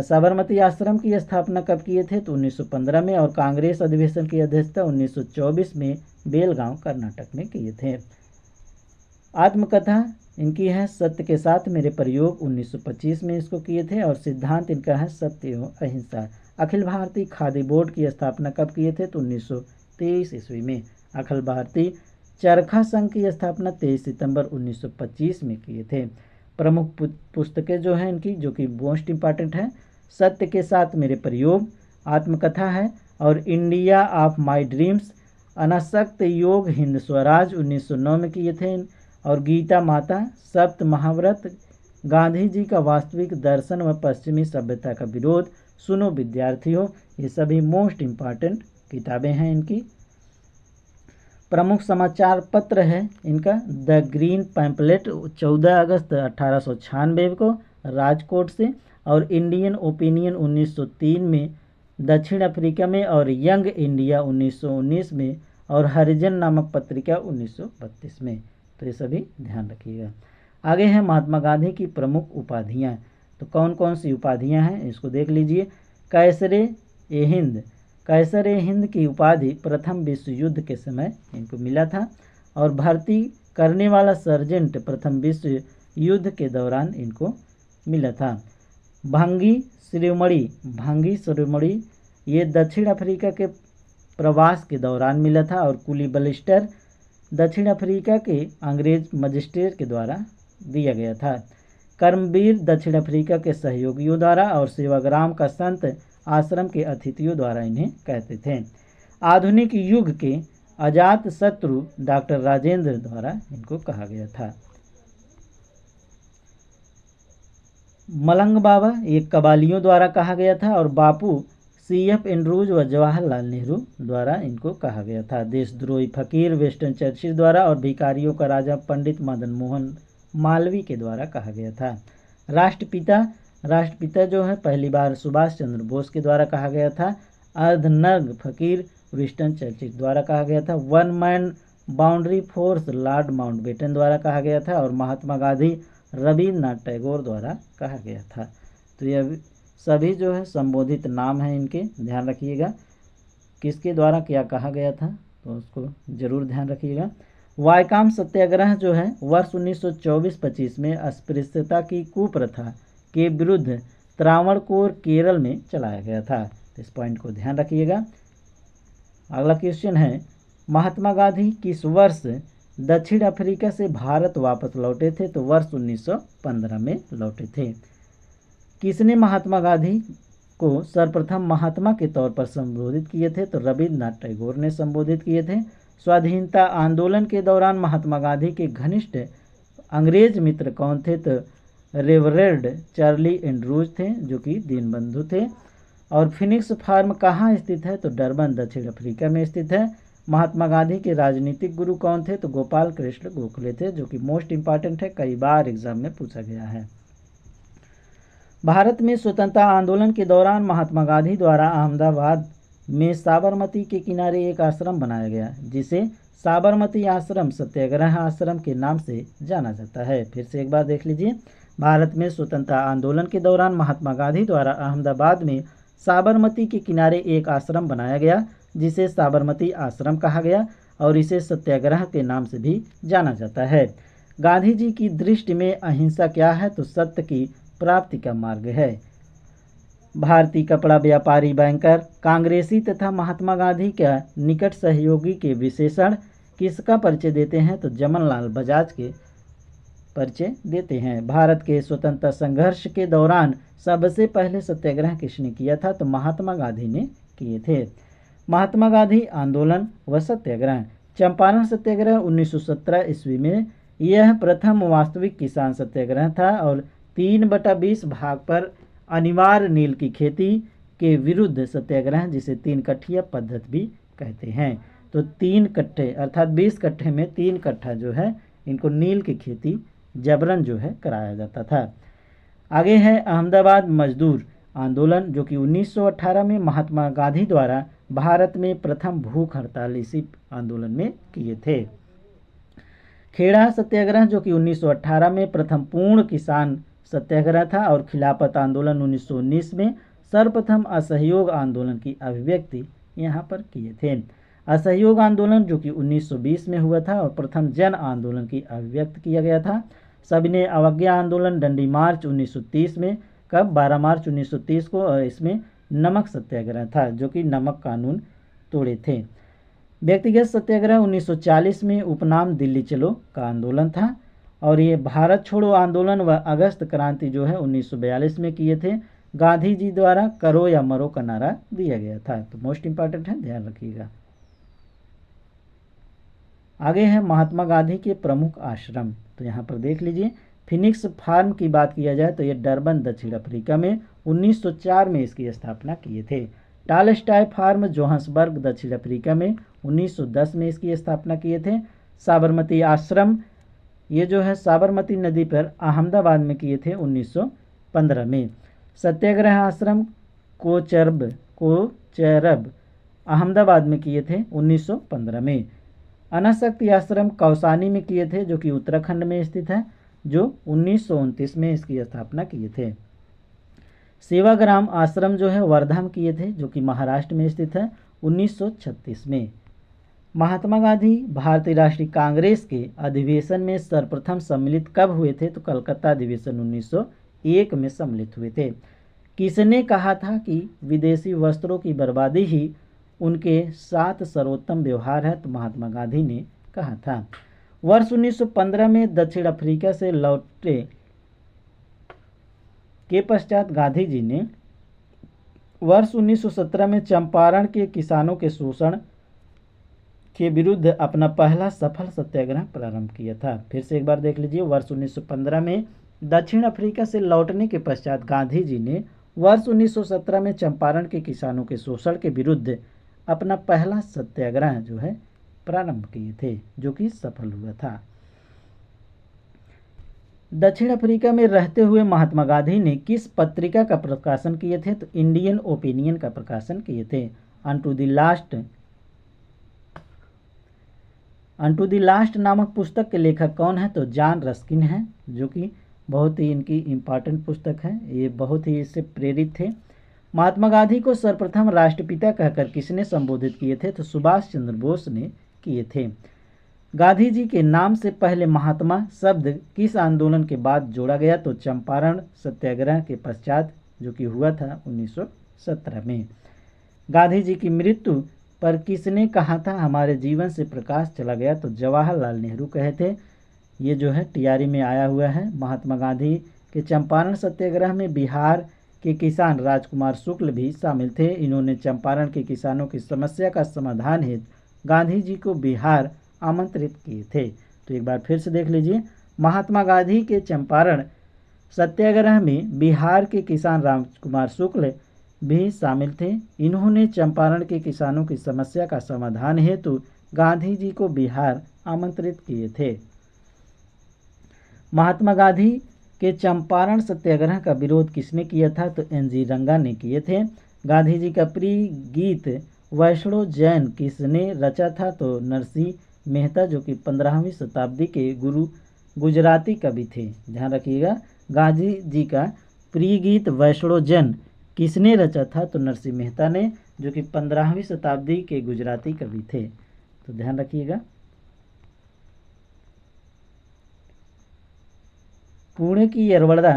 साबरमती आश्रम की स्थापना कब किए थे? तो 1915 में और कांग्रेस अधिवेशन की अध्यक्षता 1924 में बेलगांव कर्नाटक में किए थे। आत्मकथा इनकी है सत्य के साथ मेरे प्रयोग 1925 में इसको किए थे और सिद्धांत इनका है सत्य एवं अहिंसा। अखिल भारतीय खादी बोर्ड की स्थापना कब किए थे? तो 1923 ईस्वी में। अखिल भारतीय चरखा संघ की स्थापना 23 सितंबर 1925 में किए थे। प्रमुख पुस्तकें जो हैं इनकी जो कि मोस्ट इम्पॉर्टेंट है, सत्य के साथ मेरे प्रयोग, आत्मकथा है और इंडिया ऑफ माय ड्रीम्स, अनासक्त योग, हिंद स्वराज 1909 में किए थे और गीता माता, सप्त महाव्रत, गांधी जी का वास्तविक दर्शन व पश्चिमी सभ्यता का विरोध, सुनो विद्यार्थियों, ये सभी मोस्ट इम्पॉर्टेंट किताबें हैं इनकी। प्रमुख समाचार पत्र है इनका द ग्रीन पैम्पलेट 14 अगस्त 1896 को राजकोट से और इंडियन ओपिनियन 1903 में दक्षिण अफ्रीका में और यंग इंडिया 1919 में और हरिजन नामक पत्रिका 1932 में। तो ये सभी ध्यान रखिएगा। आगे है महात्मा गांधी की प्रमुख उपाधियां। तो कौन कौन सी उपाधियां हैं इसको देख लीजिए। कैसर ए हिंद की उपाधि प्रथम विश्व युद्ध के समय इनको मिला था और भर्ती करने वाला सर्जेंट प्रथम विश्व युद्ध के दौरान इनको मिला था। भांगी शिरोमणि ये दक्षिण अफ्रीका के प्रवास के दौरान मिला था और कुली बलिस्टर दक्षिण अफ्रीका के अंग्रेज मजिस्ट्रेट के द्वारा दिया गया था। कर्मवीर दक्षिण अफ्रीका के सहयोगियों द्वारा और सेवाग्राम का संत आश्रम के अतिथियों द्वारा इन्हें कहते थे। आधुनिक युग के अजात शत्रु डॉक्टर राजेंद्र द्वारा इनको कहा गया था। मलंग बाबा ये कबालियों द्वारा कहा गया था, और बापू CF एंड्रूज व जवाहरलाल नेहरू द्वारा इनको कहा गया था। देशद्रोही फकीर वेस्टर्न चर्चिल द्वारा, और भिखारियों का राजा पंडित मदन मोहन मालवीय के द्वारा कहा गया था। राष्ट्रपिता जो है पहली बार सुभाष चंद्र बोस के द्वारा कहा गया था। अर्धनग्न फकीर विंस्टन चर्चिल द्वारा कहा गया था। One man boundary force Lord Mountbatten द्वारा कहा गया था, और महात्मा गांधी रविन्द्रनाथ टैगोर द्वारा कहा गया था। तो यह सभी जो है संबोधित नाम हैं इनके, ध्यान रखिएगा किसके द्वारा क्या कहा गया था, तो उसको जरूर ध्यान रखिएगा। वायकाम सत्याग्रह जो है वर्ष 1924-25 में अस्पृश्यता की कुप्रथा के विरुद्ध त्रावणकोर केरल में चलाया गया था। तो इस पॉइंट को ध्यान रखिएगा। अगला क्वेश्चन है, महात्मा गांधी किस वर्ष दक्षिण अफ्रीका से भारत वापस लौटे थे? तो वर्ष 1915 में लौटे थे। किसने महात्मा गांधी को सर्वप्रथम महात्मा के तौर पर संबोधित किए थे? तो रविन्द्रनाथ टैगोर ने संबोधित किए थे। स्वाधीनता आंदोलन के दौरान महात्मा गांधी के घनिष्ठ अंग्रेज मित्र कौन थे? तो रेवरेंड चार्ली एंड्रूज थे, जो कि दीनबंधु थे। और फिनिक्स फार्म कहाँ स्थित है? तो डरबन दक्षिण अफ्रीका में स्थित है। महात्मा गांधी के राजनीतिक गुरु कौन थे? तो गोपाल कृष्ण गोखले थे, जो कि मोस्ट इंपॉर्टेंट है, कई बार एग्जाम में पूछा गया है। भारत में स्वतंत्रता आंदोलन के दौरान महात्मा गांधी द्वारा अहमदाबाद में साबरमती के किनारे एक आश्रम बनाया गया, जिसे साबरमती आश्रम सत्याग्रह आश्रम के नाम से जाना जाता है। फिर से एक बार देख लीजिए, भारत में स्वतंत्रता आंदोलन के दौरान महात्मा गांधी द्वारा अहमदाबाद में साबरमती के किनारे एक आश्रम बनाया गया, जिसे साबरमती आश्रम कहा गया, और इसे सत्याग्रह के नाम से भी जाना जाता है। गांधी जी की दृष्टि में अहिंसा क्या है? तो सत्य की प्राप्ति का मार्ग है। भारतीय कपड़ा व्यापारी बैंकर कांग्रेसी तथा महात्मा गांधी का निकट सहयोगी के विशेषण किसका परिचय देते हैं? तो जमनलाल बजाज के परिचय देते हैं। भारत के स्वतंत्रता संघर्ष के दौरान सबसे पहले सत्याग्रह किसने किया था? तो महात्मा गांधी ने किए थे। महात्मा गांधी आंदोलन व सत्याग्रह। चंपारण सत्याग्रह 1917 ईस्वी में यह प्रथम वास्तविक किसान सत्याग्रह था, और 3/20 भाग पर अनिवार्य नील की खेती के विरुद्ध सत्याग्रह, जिसे 3 कट्ठिया पद्धति भी कहते हैं। तो 3 कट्ठे अर्थात 20 कट्ठे में 3 कट्ठा जो है इनको नील की खेती जबरन जो है कराया जाता था। आगे है अहमदाबाद मजदूर आंदोलन, जो कि 1918 में महात्मा गांधी द्वारा भारत में प्रथम भूख हड़ताल इसी आंदोलन में किए थे। खेड़ा सत्याग्रह, जो कि 1918 में प्रथम पूर्ण किसान सत्याग्रह था, और खिलाफत आंदोलन 1919 में सर्वप्रथम असहयोग आंदोलन की अभिव्यक्ति यहाँ पर किए थे। असहयोग आंदोलन जो कि 1920 में हुआ था, और प्रथम जन आंदोलन की अभिव्यक्त किया गया था। सविनय अवज्ञा आंदोलन डंडी मार्च 1930 में, कब 12 मार्च 1930 को, और इसमें नमक सत्याग्रह था, जो कि नमक कानून तोड़े थे। व्यक्तिगत सत्याग्रह 1940 में उपनाम दिल्ली चलो का आंदोलन था, और ये भारत छोड़ो आंदोलन व अगस्त क्रांति जो है 1942 में किए थे। गांधी जी द्वारा करो या मरो का नारा दिया गया था। तो मोस्ट इंपॉर्टेंट है, ध्यान रखिएगा। आगे है महात्मा गांधी के प्रमुख आश्रम, तो यहाँ पर देख लीजिए। फिनिक्स फार्म की बात किया जाए तो ये डरबन दक्षिण अफ्रीका में 1904 में इसकी स्थापना किए थे। टालस्टॉय फार्म जोहान्सबर्ग दक्षिण अफ्रीका में 1910 में इसकी स्थापना किए थे। साबरमती आश्रम ये जो है साबरमती नदी पर अहमदाबाद में किए थे 1915 में। सत्याग्रह आश्रम कोचरब अहमदाबाद में किए थे 1915 में। अनासक्ति आश्रम कौसानी में किए थे, जो कि उत्तराखंड में स्थित है, जो 1929 में इसकी स्थापना किए थे। सेवाग्राम आश्रम जो है वर्धा में किए थे, जो कि महाराष्ट्र में स्थित है, 1936 में। महात्मा गांधी भारतीय राष्ट्रीय कांग्रेस के अधिवेशन में सर्वप्रथम सम्मिलित कब हुए थे? तो कलकत्ता अधिवेशन 1901 में सम्मिलित हुए थे। किसने कहा था कि विदेशी वस्त्रों की बर्बादी ही उनके साथ सर्वोत्तम व्यवहार है? तो महात्मा गांधी ने कहा था। वर्ष 1915 में दक्षिण अफ्रीका से लौटे के पश्चात गांधी जी ने वर्ष 1917 में चंपारण के किसानों के शोषण के विरुद्ध अपना पहला सफल सत्याग्रह प्रारंभ किया था। फिर से एक बार देख लीजिए, वर्ष 1915 में दक्षिण अफ्रीका से लौटने के पश्चात गांधी जी ने वर्ष 1917 में चंपारण के किसानों के शोषण के विरुद्ध अपना पहला सत्याग्रह जो है प्रारंभ किए थे, जो कि सफल हुआ था। दक्षिण अफ्रीका में रहते हुए महात्मा गांधी ने किस पत्रिका का प्रकाशन किए थे? तो इंडियन ओपिनियन का प्रकाशन किए थे। अनटू द लास्ट नामक पुस्तक के लेखक कौन है? तो जॉन रस्किन है, जो कि बहुत ही इनकी इम्पॉर्टेंट पुस्तक है, ये बहुत ही इससे प्रेरित थे। महात्मा गांधी को सर्वप्रथम राष्ट्रपिता कहकर किसने संबोधित किए थे? तो सुभाष चंद्र बोस ने किए थे। गांधी जी के नाम से पहले महात्मा शब्द किस आंदोलन के बाद जोड़ा गया? तो चंपारण सत्याग्रह के पश्चात, जो कि हुआ था 1917 में। गांधी जी की मृत्यु पर किसने कहा था हमारे जीवन से प्रकाश चला गया? तो जवाहरलाल नेहरू कहे थे। ये जो है टियारी में आया हुआ है। महात्मा गांधी के चंपारण सत्याग्रह में बिहार के किसान राजकुमार शुक्ल भी शामिल थे। इन्होंने चंपारण के किसानों की समस्या का समाधान हेतु गांधी जी को बिहार आमंत्रित किए थे। तो एक बार फिर से देख लीजिए, महात्मा गांधी के चंपारण सत्याग्रह में बिहार के किसान राजकुमार शुक्ल भी शामिल थे। इन्होंने चंपारण के किसानों की समस्या का समाधान हेतु गांधी जी को बिहार आमंत्रित किए थे। महात्मा गांधी के चंपारण सत्याग्रह का विरोध किसने किया था? तो एन.जी. रंगा ने किए थे। गांधी जी का प्रिय गीत वैष्णो जैन किसने रचा था? तो नरसिंह मेहता, जो कि 15वीं शताब्दी के गुजराती कवि थे। ध्यान रखिएगा, गांधी जी का प्रिय गीत वैष्णो जैन किसने रचा था? तो नरसिंह मेहता ने, जो कि 15वीं शताब्दी के गुजराती कवि थे। तो ध्यान रखिएगा। पुणे की यरवड़ा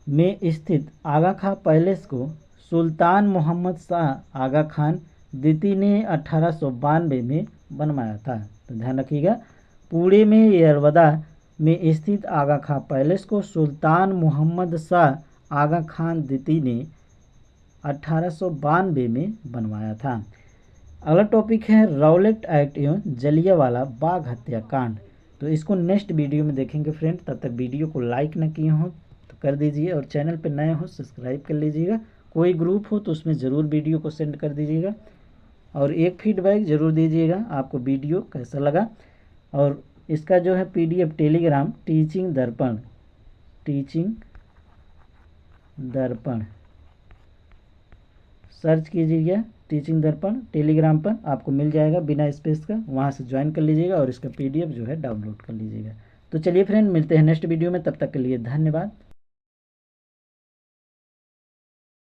में स्थित आगा खां पैलेस को सुल्तान मोहम्मद शाह आगा खान द्वितीय ने 1892 में बनवाया था। तो ध्यान रखिएगा, पुणे में यरवड़ा में स्थित आगा खां पैलेस को सुल्तान मोहम्मद शाह आगा खान द्वितीय ने 1892 में बनवाया था। अगला टॉपिक है रॉलेट एक्ट एवं जलियांवाला बाग हत्याकांड। तो इसको नेक्स्ट वीडियो में देखेंगे फ्रेंड। तब तक वीडियो को लाइक न किए हो तो कर दीजिए, और चैनल पर नए हो सब्सक्राइब कर लीजिएगा। कोई ग्रुप हो तो उसमें ज़रूर वीडियो को सेंड कर दीजिएगा, और एक फीडबैक ज़रूर दीजिएगा आपको वीडियो कैसा लगा। और इसका जो है PDF टेलीग्राम टीचिंग दर्पण सर्च कीजिएगा। टीचिंग दर्पण टेलीग्राम पर आपको मिल जाएगा बिना स्पेस का, वहाँ से ज्वाइन कर लीजिएगा और इसका PDF जो है डाउनलोड कर लीजिएगा। तो चलिए फ्रेंड, मिलते हैं नेक्स्ट वीडियो में, तब तक के लिए धन्यवाद।